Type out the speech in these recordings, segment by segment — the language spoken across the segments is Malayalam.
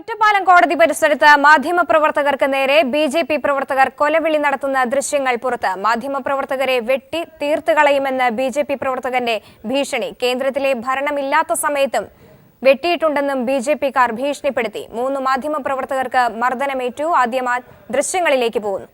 ഒറ്റപ്പാലം കോടതി പരിസരത്ത് മാധ്യമപ്രവർത്തകർക്ക് നേരെ ബി.ജെ.പി. പ്രവർത്തകർ കൊലവിളി നടത്തുന്ന ദൃശ്യങ്ങൾ പുറത്ത്. മാധ്യമപ്രവർത്തകരെ വെട്ടി തീർത്ത് കളയുമെന്ന് ബി.ജെ.പി. പ്രവർത്തകന്റെ ഭീഷണി. കേന്ദ്രത്തിലെ ഭരണമില്ലാത്ത സമയത്തും വെട്ടിയിട്ടുണ്ടെന്നും ബി.ജെ.പിക്കാർ ഭീഷണിപ്പെടുത്തി. 3 മാധ്യമപ്രവർത്തകർക്ക് മർദ്ദനമേറ്റു. ആദ്യം ദൃശ്യങ്ങളിലേക്ക് പോകുന്നു.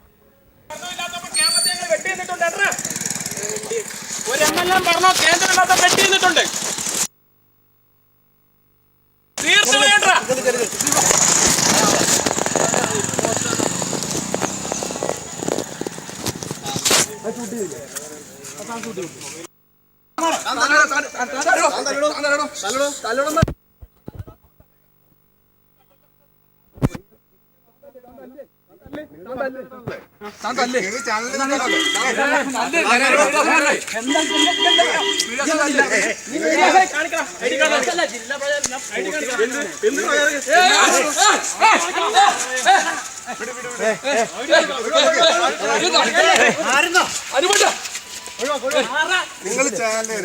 നിങ്ങൾ ചാനല്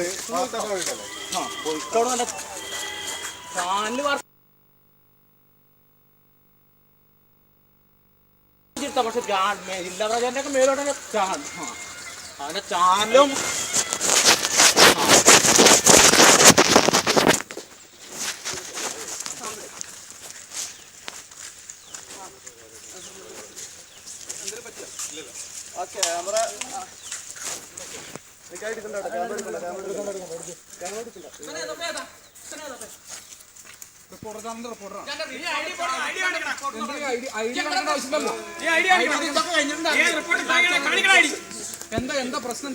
പക്ഷെ ജില്ലാ പ്രചാരന്റെ ഒക്കെ മേലോട്ട് അവന്റെ ചാനലും ക്യാമറ എന്താ പ്രശ്നം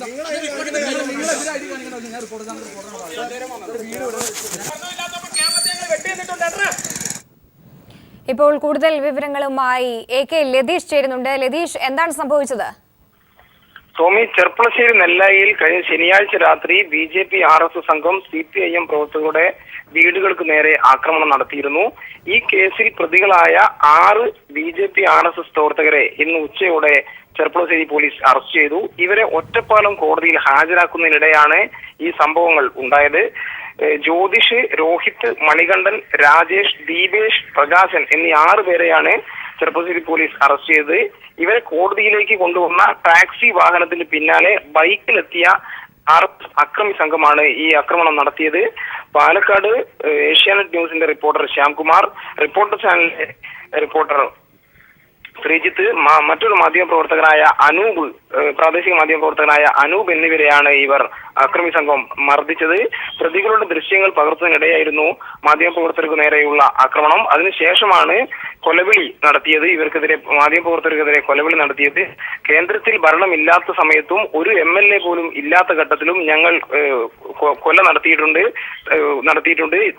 ഇപ്പോൾ കൂടുതൽ വിവരങ്ങളുമായി A.K. ലതീഷ് ചേരുന്നുണ്ട്. ലതീഷ്, എന്താണ് സംഭവിച്ചത്? സ്വാമി, ചെർപ്പളശ്ശേരി നെല്ലായിയിൽ കഴിഞ്ഞ ശനിയാഴ്ച രാത്രി ബി.ജെ.പി. RSS സംഘം CPIM പ്രവർത്തകരുടെ വീടുകൾക്ക് നേരെ ആക്രമണം നടത്തിയിരുന്നു. ഈ കേസിൽ പ്രതികളായ 6 ബി.ജെ.പി. RSS പ്രവർത്തകരെ ഇന്ന് ഉച്ചയോടെ ചെർപ്പളശ്ശേരി പോലീസ് അറസ്റ്റ് ചെയ്തു. ഇവരെ ഒറ്റപ്പാലം കോടതിയിൽ ഹാജരാക്കുന്നതിനിടെയാണ് ഈ സംഭവങ്ങൾ ഉണ്ടായത്. ജ്യോതിഷ്, രോഹിത്, മണികണ്ഠൻ, രാജേഷ്, ദീപേഷ്, പ്രകാശൻ എന്നീ 6 പേരെയാണ് ചെർപ്പളശ്ശേരി പോലീസ് അറസ്റ്റ് ചെയ്തത്. ഇവരെ കോടതിയിലേക്ക് കൊണ്ടുവന്ന ടാക്സി വാഹനത്തിന് പിന്നാലെ ബൈക്കിലെത്തിയ അക്രമി സംഘമാണ് ഈ ആക്രമണം നടത്തിയത്. പാലക്കാട് ഏഷ്യാനെറ്റ് ന്യൂസിന്റെ റിപ്പോർട്ടർ ശ്യാംകുമാർ, റിപ്പോർട്ടർ ചാനലിലെ റിപ്പോർട്ടർ ശ്രീജിത്ത്, മറ്റൊരു മാധ്യമപ്രവർത്തകനായ അനൂപ്, പ്രാദേശിക മാധ്യമപ്രവർത്തകനായ അനൂപ് എന്നിവരെയാണ് ഇവർ അക്രമി സംഘം മർദ്ദിച്ചത്. പ്രതികളുടെ ദൃശ്യങ്ങൾ പകർത്തുന്നതിനിടെയായിരുന്നു മാധ്യമപ്രവർത്തകർക്ക് നേരെയുള്ള ആക്രമണം. അതിനുശേഷമാണ് കൊലവിളി നടത്തിയത്. ഇവർക്കെതിരെ, മാധ്യമപ്രവർത്തകർക്കെതിരെ കൊലവിളി നടത്തിയത്. കേന്ദ്രത്തിൽ ഭരണമില്ലാത്ത സമയത്തും ഒരു MLA പോലും ഇല്ലാത്ത ഘട്ടത്തിലും ഞങ്ങൾ കൊല നടത്തിയിട്ടുണ്ട്,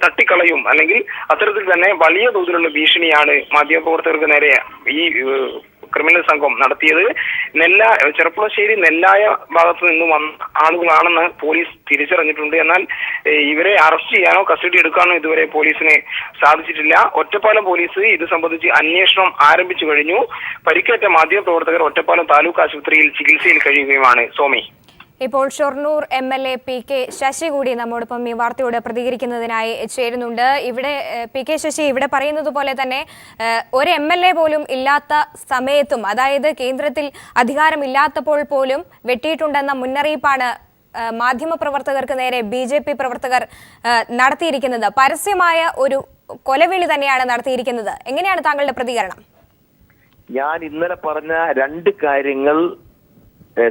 തട്ടിക്കളയും, അല്ലെങ്കിൽ അത്തരത്തിൽ തന്നെ വലിയ തോതിലുള്ള ഭീഷണിയാണ് മാധ്യമപ്രവർത്തകർക്ക് നേരെ ഈ ക്രിമിനൽ സംഘം നടത്തിയത്. ചെർപ്പളശ്ശേരി നെല്ലായ ഭാഗത്തു നിന്നും വന്ന ആളുകളാണെന്ന് പോലീസ് തിരിച്ചറിഞ്ഞിട്ടുണ്ട്. എന്നാൽ ഇവരെ അറസ്റ്റ് ചെയ്യാനോ കസ്റ്റഡി എടുക്കാനോ ഇതുവരെ പോലീസിന് സാധിച്ചിട്ടില്ല. ഒറ്റപ്പാലം പോലീസ് ഇത് സംബന്ധിച്ച് അന്വേഷണം ആരംഭിച്ചു കഴിഞ്ഞു. പരിക്കേറ്റ മാധ്യമപ്രവർത്തകർ ഒറ്റപ്പാലം താലൂക്ക് ആശുപത്രിയിൽ ചികിത്സയിൽ കഴിയുകയുമാണ്. സോമി, ഇപ്പോൾ ഷൊർണൂർ MLA P.K. ശശി കൂടി നമ്മോടൊപ്പം ഈ വാർത്തയോട് പ്രതികരിക്കുന്നതിനായി ചേരുന്നുണ്ട്. ഇവിടെ P.K. ശശി, ഇവിടെ പറയുന്നത് പോലെ തന്നെ ഒരു MLA പോലും ഇല്ലാത്ത സമയത്തും, അതായത് കേന്ദ്രത്തിൽ അധികാരമില്ലാത്തപ്പോൾ പോലും വെട്ടിയിട്ടുണ്ടെന്ന മുന്നറിയിപ്പാണ് മാധ്യമപ്രവർത്തകർക്ക് നേരെ ബി.ജെ.പി. പ്രവർത്തകർ നടത്തിയിരിക്കുന്നത്. പരസ്യമായ ഒരു കൊലവിളി തന്നെയാണ് നടത്തിയിരിക്കുന്നത്. എങ്ങനെയാണ് താങ്കളുടെ പ്രതികരണം? ഞാൻ ഇന്നലെ പറഞ്ഞ 2 കാര്യങ്ങൾ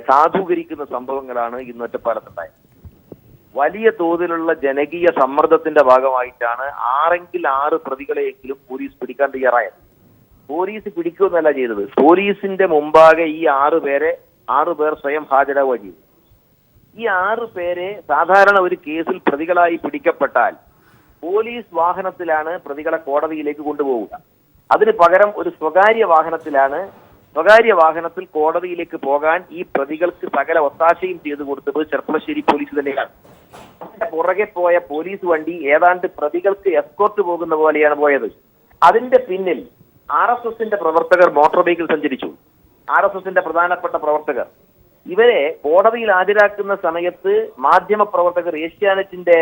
സാധൂകരിക്കുന്ന സംഭവങ്ങളാണ് ഇന്ന് ഒറ്റപ്പാലത്തുണ്ടായത്. വലിയ തോതിലുള്ള ജനകീയ സമ്മർദ്ദത്തിന്റെ ഭാഗമായിട്ടാണ് 6 പ്രതികളെയെങ്കിലും പോലീസ് പിടിക്കാൻ തയ്യാറായത്. പോലീസ് പിടിക്കുകയെന്നല്ല ചെയ്തത്, പോലീസിന്റെ മുമ്പാകെ ഈ 6 പേർ സ്വയം ഹാജരാവുക ചെയ്തു. ഈ 6 പേരെ സാധാരണ ഒരു കേസിൽ പ്രതികളായി പിടിക്കപ്പെട്ടാൽ പോലീസ് വാഹനത്തിലാണ് പ്രതികളെ കോടതിയിലേക്ക് കൊണ്ടുപോവുക. അതിന് പകരം ഒരു സ്വകാര്യ വാഹനത്തിൽ കോടതിയിലേക്ക് പോകാൻ ഈ പ്രതികൾക്ക് സകല ഒത്താശയും ചെയ്തു കൊടുത്തത് ചെർപ്പളശ്ശേരി പോലീസ് തന്നെയാണ്. പുറകെ പോയ പോലീസ് വണ്ടി ഏതാണ്ട് പ്രതികൾക്ക് എസ്കോർട്ട് പോകുന്ന പോലെയാണ് പോയത്. അതിന്റെ പിന്നിൽ RSSന്റെ പ്രവർത്തകർ മോട്ടോർ ബൈക്കിൽ സഞ്ചരിച്ചു. RSSന്റെ പ്രധാനപ്പെട്ട പ്രവർത്തകർ ഇവരെ കോടതിയിൽ ഹാജരാക്കുന്ന സമയത്ത് മാധ്യമ പ്രവർത്തകർ ഏഷ്യാനെറ്റിന്റെ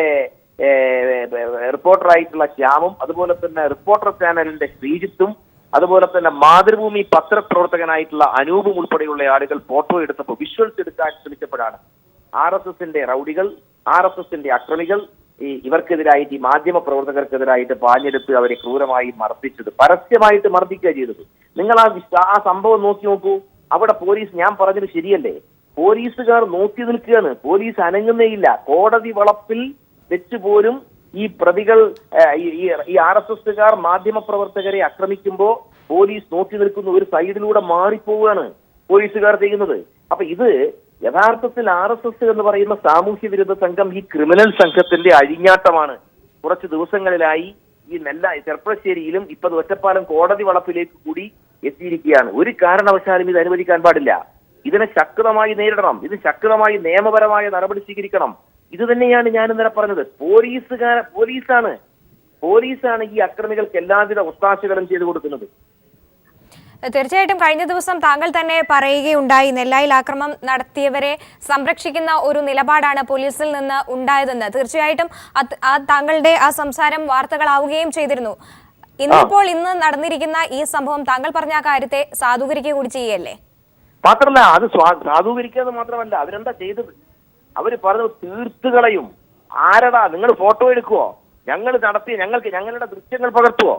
റിപ്പോർട്ടറായിട്ടുള്ള ശ്യാമും, അതുപോലെ തന്നെ റിപ്പോർട്ടർ ചാനലിന്റെ ശ്രീജിത്തും, അതുപോലെ തന്നെ മാതൃഭൂമി പത്രപ്രവർത്തകനായിട്ടുള്ള അനൂപും ഉൾപ്പെടെയുള്ള ആളുകൾ ഫോട്ടോ എടുത്തപ്പോൾ വിഷ്വൽസ് എടുക്കാൻ ശ്രമിച്ചപ്പോഴാണ് RSSന്റെ റൗഡികൾ, RSSന്റെ അക്രമികൾ ഇവർക്കെതിരായിട്ട്, ഈ മാധ്യമ പ്രവർത്തകർക്കെതിരായിട്ട് പാഞ്ഞെടുത്ത് അവരെ ക്രൂരമായി മർദ്ദിച്ചത്, പരസ്യമായിട്ട് മർദ്ദിക്കുക ചെയ്തത്. നിങ്ങൾ ആ സംഭവം നോക്കൂ. അവിടെ പോലീസ്, ഞാൻ പറഞ്ഞത് ശരിയല്ലേ, പോലീസുകാർ നോക്കി നിൽക്കുകയാണ്, പോലീസ് അനങ്ങുന്നേയില്ല. കോടതി വളപ്പിൽ വെച്ച് പോലും ഈ പ്രതികൾ, ഈ RSSകാർ മാധ്യമ പ്രവർത്തകരെ ആക്രമിക്കുമ്പോൾ പോലീസ് നോക്കി നിൽക്കുന്ന ഒരു സൈഡിലൂടെ മാറിപ്പോവുകയാണ് പോലീസുകാർ ചെയ്യുന്നത്. അപ്പൊ ഇത് യഥാർത്ഥത്തിൽ RSS എന്ന് പറയുന്ന സാമൂഹ്യ വിരുദ്ധ സംഘം ഈ ക്രിമിനൽ സംഘത്തിന്റെ അഴിഞ്ഞാട്ടമാണ്. കുറച്ച് ദിവസങ്ങളിലായി ഈ ചെർപ്പളശ്ശേരിയിലും ഇപ്പൊ ഒറ്റപ്പാലം കോടതി വളപ്പിലേക്ക് കൂടി എത്തിയിരിക്കുകയാണ്. ഒരു കാരണവശാലും ഇത് അനുവദിക്കാൻ പാടില്ല. ഇതിനെ ശക്തമായി നേരിടണം. ഇത് ശക്തമായി നിയമപരമായ നടപടി സ്വീകരിക്കണം. ഇത് തന്നെയാണ് ഞാൻ ഇന്നലെ പറഞ്ഞത്. പോലീസാണ് ഈ അക്രമികൾക്ക് എല്ലാവിധ ഒത്താശകളും ചെയ്തു കൊടുക്കുന്നത്. തീർച്ചയായിട്ടും കഴിഞ്ഞ ദിവസം താങ്കൾ തന്നെ പറയുകയുണ്ടായി, നെല്ലായിൽ ആക്രമണം നടത്തിയവരെ സംരക്ഷിക്കുന്ന ഒരു നിലപാടാണ് പോലീസിൽ നിന്ന് ഉണ്ടായതെന്ന്. തീർച്ചയായിട്ടും താങ്കളുടെ ആ സംസാരം വാർത്തകളാവുകയും ചെയ്തിരുന്നു. ഇന്ന് നടന്നിരിക്കുന്ന ഈ സംഭവം താങ്കൾ പറഞ്ഞ ആ കാര്യത്തെ സാധൂകരിക്കുക കൂടി ചെയ്യല്ലേ? മാത്രമല്ല, അത് സാധൂകരിക്കാതെ മാത്രമല്ല, അവരെന്താ ചെയ്തത്? അവര് പറഞ്ഞത് തീർത്തുകളയും. ആരടാ നിങ്ങൾ ഫോട്ടോ എടുക്കുവോ, ഞങ്ങൾ നടത്തി, ഞങ്ങളുടെ ദൃശ്യങ്ങൾ പകർത്തുവോ?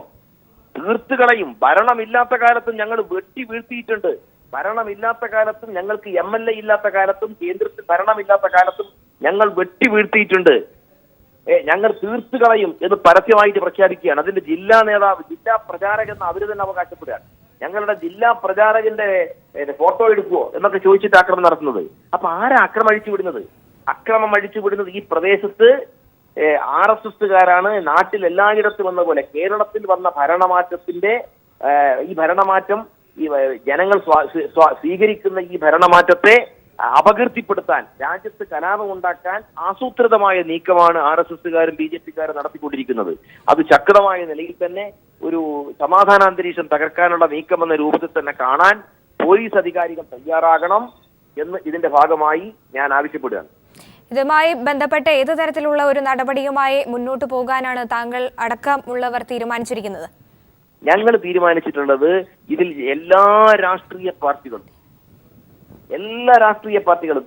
തീർത്തുകളയും. ഭരണമില്ലാത്ത കാലത്തും ഞങ്ങൾ വെട്ടി വീഴ്ത്തിയിട്ടുണ്ട്. ഭരണമില്ലാത്ത കാലത്തും ഞങ്ങൾക്ക് MLA ഇല്ലാത്ത കാലത്തും കേന്ദ്രത്തിൽ ഭരണമില്ലാത്ത കാലത്തും ഞങ്ങൾ വെട്ടി വീഴ്ത്തിയിട്ടുണ്ട്. ഞങ്ങൾ തീർത്തുകളയും എന്ന് പരസ്യമായിട്ട് പ്രഖ്യാപിക്കുകയാണ്. അതിന്റെ ജില്ലാ നേതാവ്, ജില്ലാ പ്രചാരകൻ എന്ന് അവര് തന്നെ അവകാശപ്പെടുകയാണ്. ഞങ്ങളുടെ ജില്ലാ പ്രചാരകന്റെ ഫോട്ടോ എടുക്കുവോ എന്നൊക്കെ ചോദിച്ചിട്ട് ആക്രമണം നടത്തുന്നത്. അപ്പൊ ആരാ അക്രമം അഴിച്ചുവിടുന്നത്? ഈ പ്രദേശത്ത് RSSകാരാണ്. നാട്ടിൽ എല്ലായിടത്തും വന്ന പോലെ കേരളത്തിൽ വന്ന ഭരണമാറ്റം ഈ ജനങ്ങൾ സ്വീകരിക്കുന്ന ഈ ഭരണമാറ്റത്തെ അപകീർത്തിപ്പെടുത്താൻ, രാജ്യത്ത് കലാപം ഉണ്ടാക്കാൻ ആസൂത്രിതമായ നീക്കമാണ് RSSകാരും BJPക്കാരും നടത്തിക്കൊണ്ടിരിക്കുന്നത്. അത് ശക്തമായ നിലയിൽ തന്നെ ഒരു സമാധാനാന്തരീക്ഷം തകർക്കാനുള്ള നീക്കമെന്ന രൂപത്തിൽ തന്നെ കാണാൻ പോലീസ് അധികാരികൾ തയ്യാറാകണം എന്ന് ഇതിന്റെ ഭാഗമായി ഞാൻ ആവശ്യപ്പെടുകയാണ്. ഇതുമായി ബന്ധപ്പെട്ട് ഏത് തരത്തിലുള്ള ഒരു നടപടിയുമായി മുന്നോട്ട് പോകാനാണ് താങ്കൾ അടക്കമുള്ളവർ തീരുമാനിച്ചിരിക്കുന്നത്? ഞങ്ങൾ തീരുമാനിച്ചിട്ടുള്ളത്, ഇതിൽ എല്ലാ രാഷ്ട്രീയ പാർട്ടികളും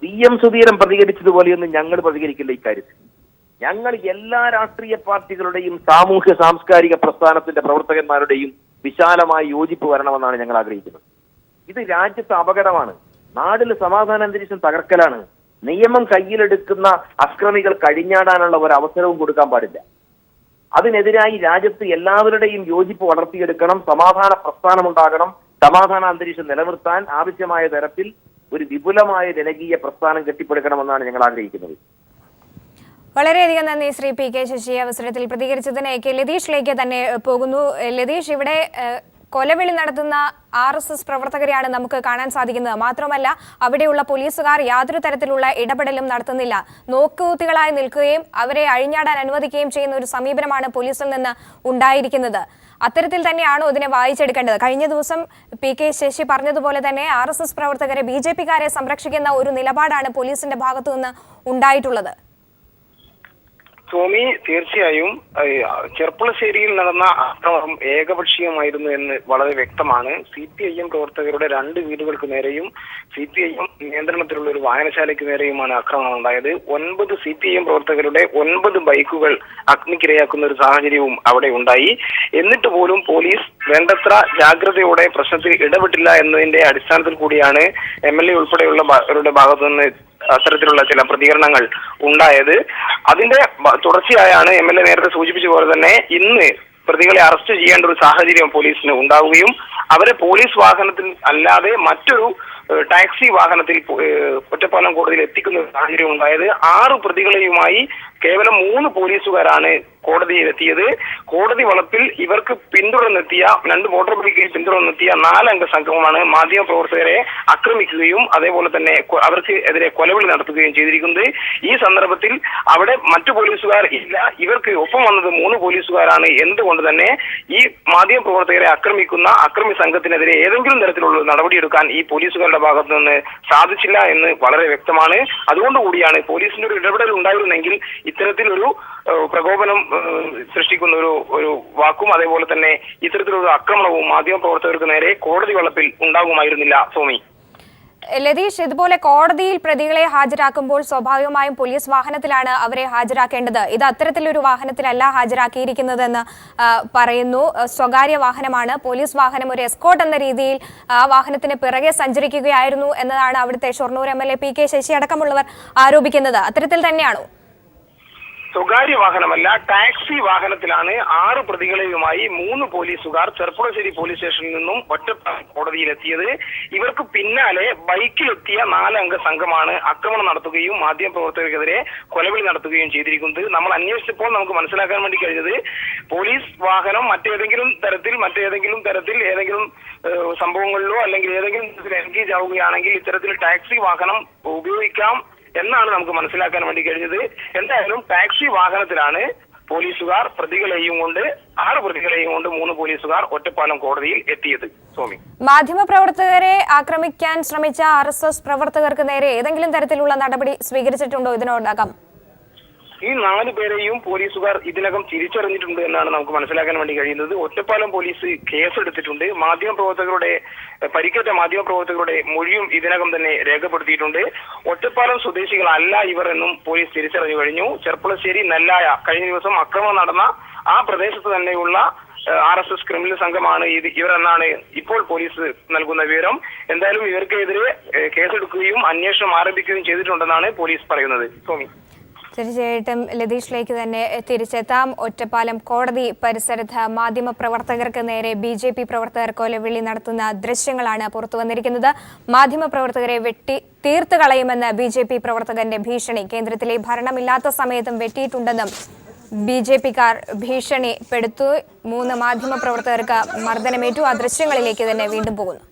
DM സുധീരൻ പ്രതികരിച്ചതുപോലെയൊന്നും ഞങ്ങൾ പ്രതികരിക്കില്ല ഇക്കാര്യത്തിൽ. ഞങ്ങൾ എല്ലാ രാഷ്ട്രീയ പാർട്ടികളുടെയും സാമൂഹ്യ സാംസ്കാരിക പ്രസ്ഥാനത്തിന്റെ പ്രവർത്തകന്മാരുടെയും വിശാലമായ യോജിപ്പ് വരണമെന്നാണ് ഞങ്ങൾ ആഗ്രഹിക്കുന്നത്. ഇത് രാജ്യത്ത് അപകടമാണ്. നാടിൽ സമാധാന അന്തരീക്ഷം തകർക്കലാണ്. നിയമം കയ്യിലെടുക്കുന്ന അക്രമികൾ കഴിഞ്ഞാടാനുള്ള ഒരു അവസരവും കൊടുക്കാൻ പാടില്ല. അതിനെതിരായി രാജ്യത്ത് എല്ലാവരുടെയും യോജിപ്പ് വളർത്തിയെടുക്കണം. സമാധാന പ്രസ്ഥാനമുണ്ടാകണം. സമാധാന അന്തരീക്ഷം നിലനിർത്താൻ ആവശ്യമായ തരത്തിൽ ഒരു വിപുലമായ ജനകീയ പ്രസ്ഥാനം കെട്ടിപ്പടുക്കണമെന്നാണ് ഞങ്ങൾ ആഗ്രഹിക്കുന്നത്. വളരെയധികം നന്ദി ശ്രീ PK ശശി. അവസരത്തിൽ പ്രതികരിച്ചതിന് ലതീഷിലേക്ക് തന്നെ പോകുന്നു. ലതീഷ്, ഇവിടെ കൊലവിളി നടത്തുന്ന RSS പ്രവർത്തകരെയാണ് നമുക്ക് കാണാൻ സാധിക്കുന്നത്. മാത്രമല്ല, അവിടെയുള്ള പോലീസുകാർ യാതൊരു തരത്തിലുള്ള ഇടപെടലും നടത്തുന്നില്ല. നോക്കുകുത്തികളായി നിൽക്കുകയും അവരെ അഴിഞ്ഞാടാൻ അനുവദിക്കുകയും ചെയ്യുന്ന ഒരു സമീപനമാണ് പോലീസിൽ നിന്ന് ഉണ്ടായിരിക്കുന്നത്. അത്തരത്തിൽ തന്നെയാണോ ഇതിനെ വായിച്ചെടുക്കേണ്ടത്? കഴിഞ്ഞ ദിവസം PK ശശി പറഞ്ഞതുപോലെ തന്നെ RSS പ്രവർത്തകരെ, BJPക്കാരെ സംരക്ഷിക്കുന്ന ഒരു നിലപാടാണ് പോലീസിന്റെ ഭാഗത്തു നിന്ന് ഉണ്ടായിട്ടുള്ളത്. സ്വാമി, തീർച്ചയായും ചെർപ്പളശ്ശേരിയിൽ നടന്ന ആക്രമണം ഏകപക്ഷീയമായിരുന്നു എന്ന് വളരെ വ്യക്തമാണ്. CPIM പ്രവർത്തകരുടെ 2 വീടുകൾക്ക് നേരെയും CPIM നിയന്ത്രണത്തിലുള്ള ഒരു വായനശാലയ്ക്ക് നേരെയുമാണ് ആക്രമണം ഉണ്ടായത്. 9 CPIM പ്രവർത്തകരുടെ 9 ബൈക്കുകൾ അഗ്നിക്കിരയാക്കുന്ന ഒരു സാഹചര്യവും അവിടെ ഉണ്ടായി. എന്നിട്ട് പോലും പോലീസ് വേണ്ടത്ര ജാഗ്രതയോടെ പ്രശ്നത്തിൽ ഇടപെട്ടില്ല എന്നതിന്റെ അടിസ്ഥാനത്തിൽ കൂടിയാണ് MLA ഉൾപ്പെടെയുള്ളവരുടെ ഭാഗത്തു നിന്ന് അത്തരത്തിലുള്ള ചില പ്രതികരണങ്ങൾ ഉണ്ടായത്. അതിന്റെ തുടർച്ചയായാണ് MLA നേരത്തെ സൂചിപ്പിച്ച പോലെ തന്നെ ഇന്ന് പ്രതികളെ അറസ്റ്റ് ചെയ്യേണ്ട ഒരു സാഹചര്യം പോലീസിന് ഉണ്ടാവുകയും അവരെ പോലീസ് വാഹനത്തിൽ അല്ലാതെ മറ്റൊരു ടാക്സി വാഹനത്തിൽ ഒറ്റപ്പാലം കോടതിയിൽ എത്തിക്കുന്ന ഒരു സാഹചര്യം ഉണ്ടായത്. 6 പ്രതികളെയുമായി കേവലം 3 പോലീസുകാരാണ് കോടതിയിലെത്തിയത്. കോടതി വളപ്പിൽ ഇവർക്ക് പിന്തുടർന്നെത്തിയ 2 മോട്ടോർ ബൈക്കിൽ പിന്തുടർന്നെത്തിയ 4 അംഗ സംഘമാണ് മാധ്യമ പ്രവർത്തകരെ ആക്രമിക്കുകയും അതേപോലെ തന്നെ അവർക്ക് എതിരെ കൊലവിളി നടത്തുകയും ചെയ്തിരിക്കുന്നത്. ഈ സന്ദർഭത്തിൽ അവിടെ മറ്റു പോലീസുകാർ ഇല്ല, ഇവർക്ക് ഒപ്പം വന്നത് 3 പോലീസുകാരാണ്. എന്തുകൊണ്ട് തന്നെ ഈ മാധ്യമ പ്രവർത്തകരെ ആക്രമിക്കുന്ന അക്രമി സംഘത്തിനെതിരെ ഏതെങ്കിലും തരത്തിലുള്ള നടപടിയെടുക്കാൻ ഈ പോലീസുകാരുടെ ഭാഗത്തു നിന്ന് സാധിച്ചില്ല എന്ന് വളരെ വ്യക്തമാണ്. അതുകൊണ്ടുകൂടിയാണ് പോലീസിന്റെ ഒരു ഇടപെടൽ ഉണ്ടായിരുന്നെങ്കിൽ ഇത്തരത്തിലൊരു പ്രകോപനം സൃഷ്ടിക്കുന്ന ഒരു വാക്കും അതേപോലെ തന്നെ ഇത്തരത്തിലൊരു ആക്രമണവും മാധ്യമപ്രവർത്തകർക്ക് നേരെ കോടതി വളപ്പിൽ ഉണ്ടാകുമായിരുന്നില്ല. സോമി, ലതീഷ്, ഇതുപോലെ കോടതിയിൽ പ്രതികളെ ഹാജരാക്കുമ്പോൾ സ്വാഭാവികമായും പോലീസ് വാഹനത്തിലാണ് അവരെ ഹാജരാക്കേണ്ടത്. ഇത് അത്തരത്തിലൊരു വാഹനത്തിലല്ല ഹാജരാക്കിയിരിക്കുന്നതെന്ന് പറയുന്നു. സ്വകാര്യ വാഹനമാണ്. പോലീസ് വാഹനം ഒരു എസ്കോർട്ട് എന്ന രീതിയിൽ ആ വാഹനത്തിന് പിറകെ സഞ്ചരിക്കുകയായിരുന്നു എന്നതാണ് അവിടുത്തെ ഷൊർണൂർ MLA PK ശശി അടക്കമുള്ളവർ ആരോപിക്കുന്നത്. അത്തരത്തിൽ തന്നെയാണോ? സ്വകാര്യ വാഹനമല്ല, ടാക്സി വാഹനത്തിലാണ് 6 പ്രതികളെയുമായി 3 പോലീസുകാർ ചെർപ്പുളശ്ശേരി പോലീസ് സ്റ്റേഷനിൽ നിന്നും ഒറ്റപ്പാലം കോടതിയിലെത്തിയത്. ഇവർക്ക് പിന്നാലെ ബൈക്കിലെത്തിയ 4 അംഗ സംഘമാണ് ആക്രമണം നടത്തുകയും മാധ്യമപ്രവർത്തകർക്കെതിരെ കൊലവിളി നടത്തുകയും ചെയ്തിരിക്കുന്നത്. നമ്മൾ അന്വേഷിച്ചപ്പോൾ നമുക്ക് മനസ്സിലാക്കാൻ വേണ്ടി കഴിഞ്ഞത് പോലീസ് വാഹനം മറ്റേതെങ്കിലും തരത്തിൽ ഏതെങ്കിലും സംഭവങ്ങളിലോ അല്ലെങ്കിൽ ഏതെങ്കിലും എൻഗേജ് ആവുകയാണെങ്കിൽ ഇത്തരത്തിൽ ടാക്സി വാഹനം ഉപയോഗിക്കാം എന്നാണ് നമുക്ക് മനസ്സിലാക്കാൻ വേണ്ടി കഴിഞ്ഞത്. എന്തായാലും ടാക്സി വാഹനത്തിലാണ് പോലീസുകാർ 6 പ്രതികളെയും കൊണ്ട് 3 പോലീസുകാർ ഒറ്റപ്പാലം കോടതിയിൽ എത്തിയത്. സ്വാമി, മാധ്യമപ്രവർത്തകരെ ആക്രമിക്കാൻ ശ്രമിച്ച RSS പ്രവർത്തകർക്ക് നേരെ ഏതെങ്കിലും തരത്തിലുള്ള നടപടി സ്വീകരിച്ചിട്ടുണ്ടോ ഇതിനോടകം? ഈ 4 പേരെയും പോലീസുകാർ ഇതിനകം തിരിച്ചറിഞ്ഞിട്ടുണ്ട് എന്നാണ് നമുക്ക് മനസ്സിലാക്കാൻ വേണ്ടി കഴിയുന്നത്. ഒറ്റപ്പാലം പോലീസ് കേസെടുത്തിട്ടുണ്ട്. പരിക്കേറ്റ മാധ്യമപ്രവർത്തകരുടെ മൊഴിയും ഇതിനകം തന്നെ രേഖപ്പെടുത്തിയിട്ടുണ്ട്. ഒറ്റപ്പാലം സ്വദേശികളല്ല ഇവർ എന്നും പോലീസ് തിരിച്ചറിഞ്ഞു കഴിഞ്ഞു. ചെർപ്പുളശ്ശേരി നെല്ലായ കഴിഞ്ഞ ദിവസം ആക്രമണം നടന്ന ആ പ്രദേശത്ത് തന്നെയുള്ള RSS ക്രിമിനൽ സംഘമാണ് ഇവരെന്നാണ് ഇപ്പോൾ പോലീസ് നൽകുന്ന വിവരം. എന്തായാലും ഇവർക്കെതിരെ കേസെടുക്കുകയും അന്വേഷണം ആരംഭിക്കുകയും ചെയ്തിട്ടുണ്ടെന്നാണ് പോലീസ് പറയുന്നത്. സ്വാമി, തീർച്ചയായിട്ടും ലതീഷിലേക്ക് തന്നെ തിരിച്ചെത്താം. ഒറ്റപ്പാലം കോടതി പരിസരത്ത് മാധ്യമപ്രവർത്തകർക്ക് നേരെ BJP പ്രവർത്തകർ കൊലവിളി നടത്തുന്ന ദൃശ്യങ്ങളാണ് പുറത്തു വന്നിരിക്കുന്നത്. മാധ്യമപ്രവർത്തകരെ വെട്ടി തീർത്ത് കളയുമെന്ന് BJP പ്രവർത്തകന്റെ ഭീഷണി. കേന്ദ്രത്തിലെ ഭരണമില്ലാത്ത സമയത്തും വെട്ടിയിട്ടുണ്ടെന്നും BJPക്കാർ ഭീഷണിപ്പെടുത്തു. 3 മാധ്യമപ്രവർത്തകർക്ക് മർദ്ദനമേറ്റു. ആ ദൃശ്യങ്ങളിലേക്ക് തന്നെ വീണ്ടും പോകുന്നു.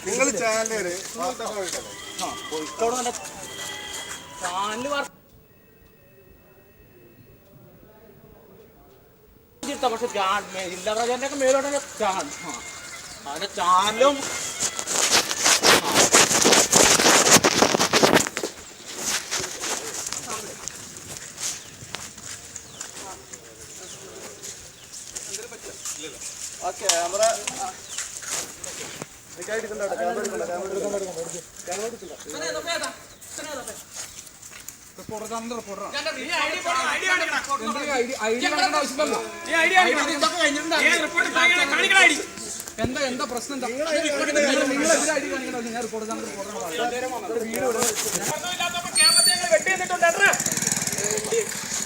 നിങ്ങൾ ചാനല് പക്ഷെ ജില്ലാ പ്രചാരന്റെ മേലോട്ട് അതിന്റെ ചാനലും ക്യാമറ എന്താ പ്രശ്നം?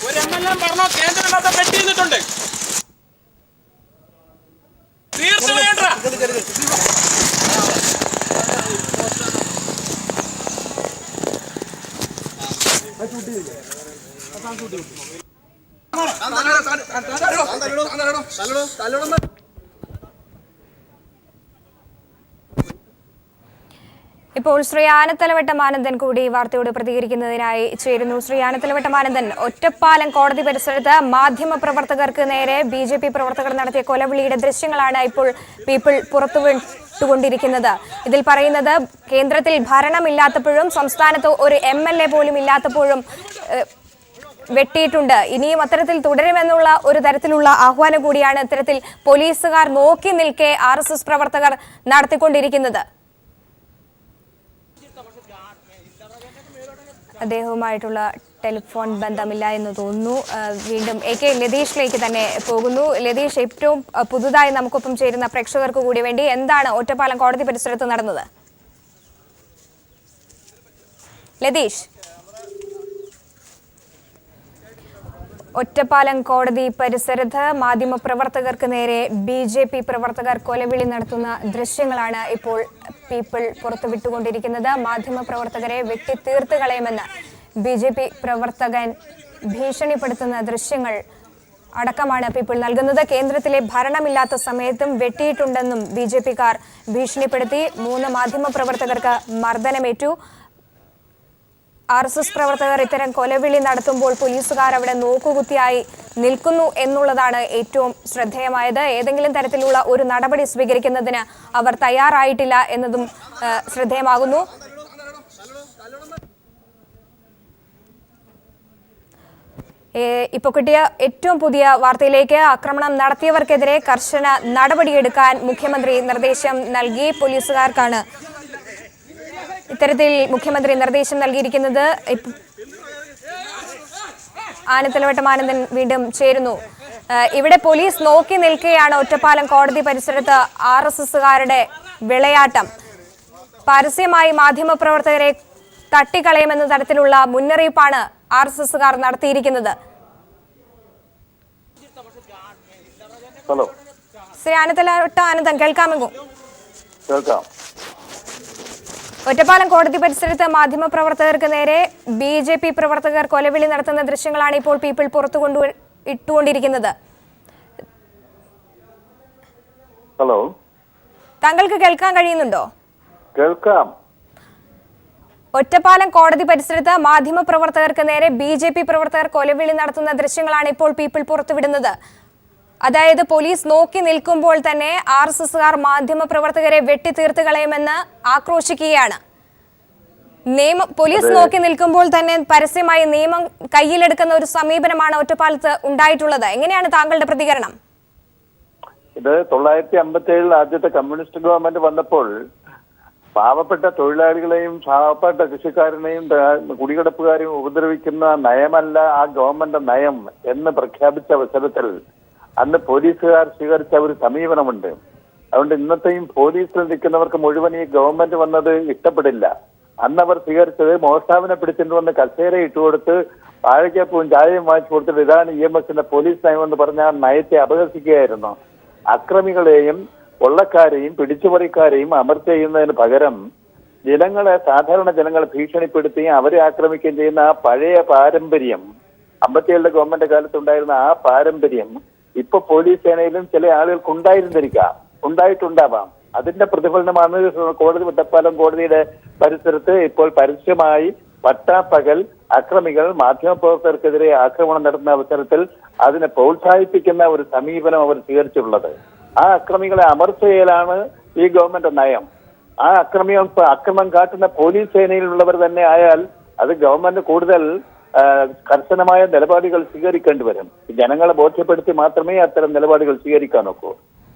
ഒരു MLA പറഞ്ഞോ കേന്ദ്രം വെട്ടി നിന്നിട്ടുണ്ട്. ഇപ്പോൾ ശ്രീ ആനത്തലവട്ടം ആനന്ദൻ കൂടി വാർത്തയോട് പ്രതികരിക്കുന്നതിനായി ചേരുന്നു. ശ്രീ ആനത്തലവട്ടം ആനന്ദൻ, ഒറ്റപ്പാലം കോടതി പരിസരത്ത് മാധ്യമപ്രവർത്തകർക്ക് നേരെ BJP പ്രവർത്തകർ നടത്തിയ കൊലവിളിയുടെ ദൃശ്യങ്ങളാണ് ഇപ്പോൾ പീപ്പിൾ പുറത്തുവിട്ടുകൊണ്ടിരിക്കുന്നത്. ഇതിൽ പറയുന്നത് കേന്ദ്രത്തിൽ ഭരണമില്ലാത്തപ്പോഴും സംസ്ഥാനത്ത് ഒരു MLA പോലും ഇല്ലാത്തപ്പോഴും വെട്ടിയിട്ടുണ്ട്. ഇനിയും അത്തരത്തിൽ തുടരുമെന്നുള്ള ഒരു തരത്തിലുള്ള ആഹ്വാനം കൂടിയാണ് ഇത്തരത്തിൽ പോലീസുകാർ നോക്കി നിൽക്കെ RSS പ്രവർത്തകർ നടത്തിക്കൊണ്ടിരിക്കുന്നത്. അദ്ദേഹവുമായിട്ടുള്ള ടെലിഫോൺ ബന്ധമില്ല എന്ന് തോന്നുന്നു. വീണ്ടും AK ലതീഷിലേക്ക് തന്നെ പോകുന്നു. ലതീഷ്, ഏറ്റവും പുതുതായി നമുക്കൊപ്പം ചേരുന്ന പ്രേക്ഷകർക്ക് കൂടി വേണ്ടി എന്താണ് ഒറ്റപ്പാലം കോടതി പരിസരത്ത് നടന്നത്? ലതീഷ്, ഒറ്റപ്പാലം കോടതി പരിസരത്ത് മാധ്യമപ്രവർത്തകർക്ക് നേരെ BJP പ്രവർത്തകർ കൊലവിളി നടത്തുന്ന ദൃശ്യങ്ങളാണ് ഇപ്പോൾ പീപ്പിൾ പുറത്തുവിട്ടുകൊണ്ടിരിക്കുന്നത്. മാധ്യമപ്രവർത്തകരെ വെട്ടിത്തീർത്ത് കളയുമെന്ന് BJP പ്രവർത്തകൻ ഭീഷണിപ്പെടുത്തുന്ന ദൃശ്യങ്ങൾ അടക്കമാണ് പീപ്പിൾ നൽകുന്നത്. കേന്ദ്രത്തിലെ ഭരണമില്ലാത്ത സമയത്തും വെട്ടിയിട്ടുണ്ടെന്നും BJP-കാർ ഭീഷണിപ്പെടുത്തി. 3 മാധ്യമപ്രവർത്തകർക്ക് മർദ്ദനമേറ്റു. RSS പ്രവർത്തകർ ഇത്തരം കൊലവിളി നടത്തുമ്പോൾ പോലീസുകാർ അവിടെ നോക്കുകുത്തിയായി നിൽക്കുന്നു എന്നുള്ളതാണ് ഏറ്റവും ശ്രദ്ധേയമായത്. ഏതെങ്കിലും തരത്തിലുള്ള ഒരു നടപടി സ്വീകരിക്കുന്നതിന് അവർ തയ്യാറായിട്ടില്ല എന്നതും ശ്രദ്ധേയമാകുന്നു. ഇപ്പോൾ കിട്ടിയ ഏറ്റവും പുതിയ വാർത്തയിലേക്ക്. ആക്രമണം നടത്തിയവർക്കെതിരെ കർശന നടപടിയെടുക്കാൻ മുഖ്യമന്ത്രി നിർദ്ദേശം നൽകി. പോലീസുകാർക്കാണ് ഇത്തരത്തിൽ മുഖ്യമന്ത്രി നിർദ്ദേശം നൽകിയിരിക്കുന്നത്. ആനത്തലവട്ടം ആനന്ദൻ വീണ്ടും ചേരുന്നു. ഇവിടെ പോലീസ് നോക്കി നിൽക്കുകയാണ്. ഒറ്റപ്പാലം കോടതി പരിസരത്ത് RSSകാരുടെ വിളയാട്ടം. പരസ്യമായി മാധ്യമപ്രവർത്തകരെ തട്ടിക്കളയുമെന്ന തരത്തിലുള്ള മുന്നറിയിപ്പാണ് RSSകാർ നടത്തിയിരിക്കുന്നത്. ഹലോ, ശ്രീ ആനത്തലവട്ടം ആനന്ദൻ, കേൾക്കാമോ? കേൾക്കാം. ഒറ്റപ്പാലം കോടതി പരിസരത്ത് മാധ്യമപ്രവർത്തകർക്ക് നേരെ BJP പ്രവർത്തകർ കൊലവിളി നടത്തുന്ന ദൃശ്യങ്ങളാണ് ഇപ്പോൾ പീപ്പിൾ പുറത്തു ഇട്ടുകൊണ്ടിരിക്കുന്നത്. ഹലോ, താങ്കൾക്ക് കേൾക്കാൻ കഴിയുന്നുണ്ടോ? കേൾക്കാം. ഒറ്റപ്പാലം കോടതി പരിസരത്ത് മാധ്യമപ്രവർത്തകർക്ക് നേരെ BJP പ്രവർത്തകർ കൊലവിളി നടത്തുന്ന ദൃശ്യങ്ങളാണ് ഇപ്പോൾ പീപ്പിൾ പുറത്തുവിടുന്നത്. അതായത് പോലീസ് നോക്കി നിൽക്കുമ്പോൾ തന്നെ RSSകാർ മാധ്യമപ്രവർത്തകരെ വെട്ടിത്തീർത്ത് കളയുമെന്ന് ആക്രോശിക്കുകയാണ്. പോലീസ് നോക്കി നിൽക്കുമ്പോൾ തന്നെ പരസ്യമായി നിയമം കയ്യിലെടുക്കുന്ന ഒരു സമീപനമാണ് ഒറ്റപ്പാലത്ത് ഉണ്ടായിട്ടുള്ളത്. എങ്ങനെയാണ് താങ്കളുടെ പ്രതികരണം? ഇത് 1957 ആദ്യത്തെ കമ്മ്യൂണിസ്റ്റ് ഗവൺമെന്റ് വന്നപ്പോൾ പാവപ്പെട്ട തൊഴിലാളികളെയും പാവപ്പെട്ട കൃഷിക്കാരനെയും കുടികിടപ്പുകാരെയും ഉപദ്രവിക്കുന്ന നയമല്ല ആ ഗവൺമെന്റ് നയം എന്ന് പ്രഖ്യാപിച്ച അവസരത്തിൽ അന്ന് പോലീസുകാർ സ്വീകരിച്ച ഒരു സമീപനമുണ്ട്. അതുകൊണ്ട് ഇന്നത്തെയും പോലീസിൽ നിൽക്കുന്നവർക്ക് മുഴുവൻ ഈ ഗവൺമെന്റ് വന്നത് ഇഷ്ടപ്പെടില്ല. അന്ന് അവർ സ്വീകരിച്ചത് മോഷ്ടാവിനെ പിടിച്ചിട്ട് വന്ന് കസേര ഇട്ടുകൊടുത്ത് വാഴയ്ക്കപ്പവും ചായയും വാങ്ങിച്ചു കൊടുത്തിട്ട് ഇതാണ് EMSന്റെ പോലീസ് നയം എന്ന് പറഞ്ഞ ആ നയത്തെ അപഹസിക്കുകയായിരുന്നു. അക്രമികളെയും കൊള്ളക്കാരെയും പിടിച്ചുപറിക്കാരെയും അമർച്ച ചെയ്യുന്നതിന് പകരം സാധാരണ ജനങ്ങളെ ഭീഷണിപ്പെടുത്തി അവരെ ആക്രമിക്കുകയും ചെയ്യുന്ന ആ പഴയ പാരമ്പര്യം 57 ഗവൺമെന്റ് കാലത്തുണ്ടായിരുന്ന ആ പാരമ്പര്യം ഇപ്പൊ പോലീസ് സേനയിലും ചില ആളുകൾക്ക് ഉണ്ടായിട്ടുണ്ടാവാം. അതിന്റെ പ്രതിഫലനമാണ് ഒറ്റപ്പാലം കോടതിയുടെ പരിസരത്ത് ഇപ്പോൾ പരസ്യമായി പട്ടാപ്പകൽ അക്രമികൾ മാധ്യമപ്രവർത്തകർക്കെതിരെ ആക്രമണം നടത്തുന്ന അവസരത്തിൽ അതിനെ പ്രോത്സാഹിപ്പിക്കുന്ന ഒരു സമീപനം അവർ സ്വീകരിച്ചിട്ടുള്ളത്. ആ അക്രമികളെ അമർച്ച ചെയ്യലാണ് ഈ ഗവൺമെന്റ് നയം. ആ അക്രമം കാട്ടുന്ന പോലീസ് സേനയിലുള്ളവർ തന്നെ ആയാൽ അത് ഗവൺമെന്റ് കൂടുതൽ കർശനമായ നിലപാടുകൾ സ്വീകരിക്കേണ്ടി വരും. ജനങ്ങളെ ബോധ്യപ്പെടുത്തി മാത്രമേ അത്തരം നിലപാടുകൾ സ്വീകരിക്കാൻ നോക്കൂ.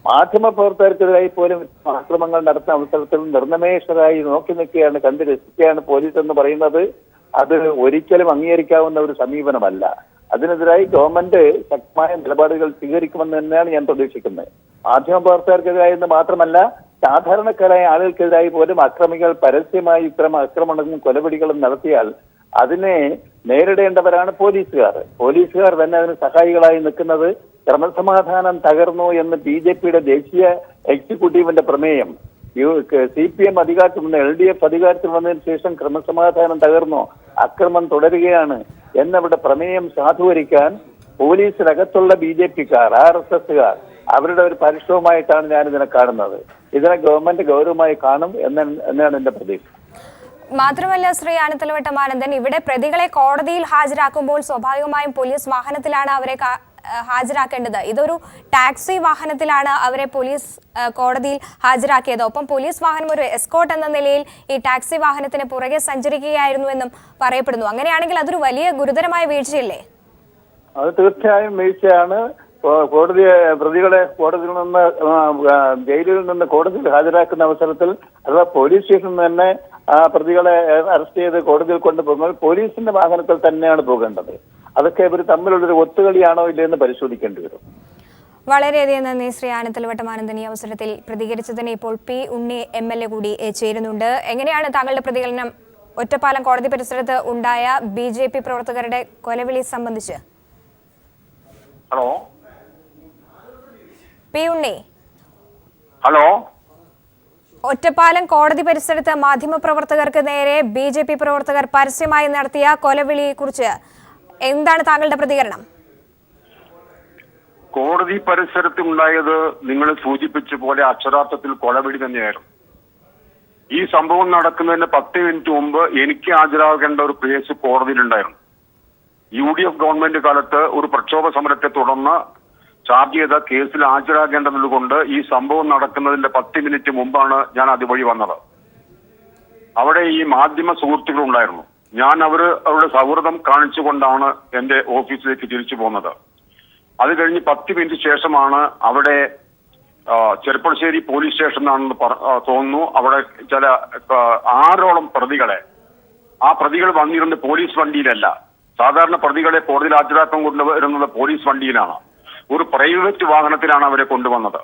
മാധ്യമപ്രവർത്തകർക്കെതിരായി പോലും ആക്രമങ്ങൾ നടത്തുന്ന അവസരത്തിൽ നിർനിമേഷരായി നോക്കി നിൽക്കുകയാണ്, കണ്ടു രസിക്കുകയാണ് പോലീസ് എന്ന് പറയുന്നത് അത് ഒരിക്കലും അംഗീകരിക്കാവുന്ന ഒരു സമീപനമല്ല. അതിനെതിരായി ഗവൺമെന്റ് ശക്തമായ നിലപാടുകൾ സ്വീകരിക്കുമെന്ന് തന്നെയാണ് ഞാൻ പ്രതീക്ഷിക്കുന്നത്. മാധ്യമപ്രവർത്തകർക്കെതിരായി എന്ന് മാത്രമല്ല സാധാരണക്കാരായ ആളുകൾക്കെതിരായി പോലും അക്രമികൾ പരസ്യമായി ഇത്തരം ആക്രമണങ്ങളും കൊലപിടികളും നടത്തിയാൽ അതിനെ നേരിടേണ്ടവരാണ് പോലീസുകാർ തന്നെ അതിന് സഹായികളായി നിൽക്കുന്നത്. ക്രമസമാധാനം തകർന്നു എന്ന് BJPയുടെ ദേശീയ എക്സിക്യൂട്ടീവിന്റെ പ്രമേയം CPM അധികാരത്തിൽ വന്ന് LDF അധികാരത്തിൽ വന്നതിന് ശേഷം ക്രമസമാധാനം തകർന്നു, അക്രമം തുടരുകയാണ് എന്നവിടെ പ്രമേയം സാധൂകരിക്കാൻ പോലീസിനകത്തുള്ള BJPക്കാർ RSSകാർ അവരുടെ ഒരു പരിശ്രമമായിട്ടാണ് ഞാൻ ഇതിനെ കാണുന്നത്. ഇതിനെ ഗവൺമെന്റ് ഗൗരവമായി കാണും എന്നാണ് എന്റെ പ്രതീക്ഷ. മാത്രമല്ല ശ്രീ ആനത്തലവട്ടം ആനന്ദൻ, ഇവിടെ പ്രതികളെ കോടതിയിൽ ഹാജരാക്കുമ്പോൾ സ്വാഭാവികമായും പോലീസ് വാഹനത്തിലാണ് അവരെ ഹാജരാക്കേണ്ടത്. ഇതൊരു ടാക്സി വാഹനത്തിലാണ് അവരെ പോലീസ് കോടതിയിൽ ഹാജരാക്കിയത്. ഒപ്പം പോലീസ് വാഹനം ഒരു എസ്കോർട്ട് എന്ന നിലയിൽ ഈ ടാക്സി വാഹനത്തിന് പുറകെ സഞ്ചരിക്കുകയായിരുന്നു എന്നും പറയപ്പെടുന്നു. അങ്ങനെയാണെങ്കിൽ അതൊരു വലിയ ഗുരുതരമായ വീഴ്ചയല്ലേ? അത് തീർച്ചയായും വീഴ്ചയാണ്. പ്രതികളെ കോടതിയിൽ നിന്ന് ജയിലിൽ നിന്ന് കോടതിയിൽ ഹാജരാക്കുന്ന അവസരത്തിൽ അഥവാ പോലീസ് സ്റ്റേഷനിൽ തന്നെ പ്രതികളെ അറസ്റ്റ് ചെയ്ത് കോടതിയിൽ കൊണ്ടുപോകുമ്പോൾ പോലീസിന്റെ വാഹനത്തിൽ തന്നെയാണ് പോകേണ്ടത്. അതൊക്കെ ഇവർ തമ്മിലുള്ളൊരു ഒത്തുകളിയാണോ ഇല്ലയെന്ന് പരിശോധിക്കേണ്ടി വരും. വളരെയധികം നന്ദി ശ്രീ ആനത്തലവട്ടം ആനന്ദൻ ഈ അവസരത്തിൽ പ്രതികരിച്ചതിന്. ഇപ്പോൾ P. ഉണ്ണി MLA കൂടി ചേരുന്നുണ്ട്. എങ്ങനെയാണ് താങ്കളുടെ പ്രതികരണം ഒറ്റപ്പാലം കോടതി പരിസരത്ത് ഉണ്ടായ BJP പ്രവർത്തകരുടെ കൊലവിളി സംബന്ധിച്ച്? Hello P. ഉണ്ണി, ഹലോ. ഒറ്റപ്പാലം കോടതി പരിസരത്ത് മാധ്യമപ്രവർത്തകർക്ക് നേരെ BJP പ്രവർത്തകർ പരസ്യമായി നടത്തിയ കൊലവിളിയെ കുറിച്ച് എന്താണ് താങ്കളുടെ പ്രതികരണം? കോടതി പരിസരത്ത് ഉണ്ടായത് നിങ്ങൾ സൂചിപ്പിച്ച പോലെ അക്ഷരാർത്ഥത്തിൽ കൊലവിളി തന്നെയായിരുന്നു. ഈ സംഭവം നടക്കുന്നതിന് 10 മിനിറ്റ് മുമ്പ് എനിക്ക് ഹാജരാകേണ്ട ഒരു കേസ് കോടതിയിലുണ്ടായിരുന്നു. UDF ഗവൺമെന്റ് കാലത്ത് ഒരു പ്രക്ഷോഭ സമരത്തെ തുടർന്ന് ചാർജ് ചെയ്ത കേസിൽ ഹാജരാകേണ്ടതുകൊണ്ട് ഈ സംഭവം നടക്കുന്നതിന്റെ 10 മിനിറ്റ് മുമ്പാണ് ഞാൻ അതുവഴി വന്നത്. അവിടെ ഈ മാധ്യമ സുഹൃത്തുക്കൾ ഉണ്ടായിരുന്നു. ഞാൻ അവരുടെ സൗഹൃദം കാണിച്ചുകൊണ്ടാണ് എന്റെ ഓഫീസിലേക്ക് തിരിച്ചു പോകുന്നത്. അത് കഴിഞ്ഞ് 10 മിനിറ്റ് ശേഷമാണ് അവിടെ ചെർപ്പളശ്ശേരി പോലീസ് സ്റ്റേഷനാണെന്ന് തോന്നുന്നു. അവിടെ ചില 6ഓളം പ്രതികളെ, ആ പ്രതികൾ വന്നിരുന്നത് പോലീസ് വണ്ടിയിലല്ല. സാധാരണ പ്രതികളെ കോടതിയിൽ ഹാജരാക്കാൻ കൊണ്ടുവരുന്നത് പോലീസ് വണ്ടിയിലാണ്. ഒരു പ്രൈവറ്റ് വാഹനത്തിലാണ് അവരെ കൊണ്ടുവന്നത്.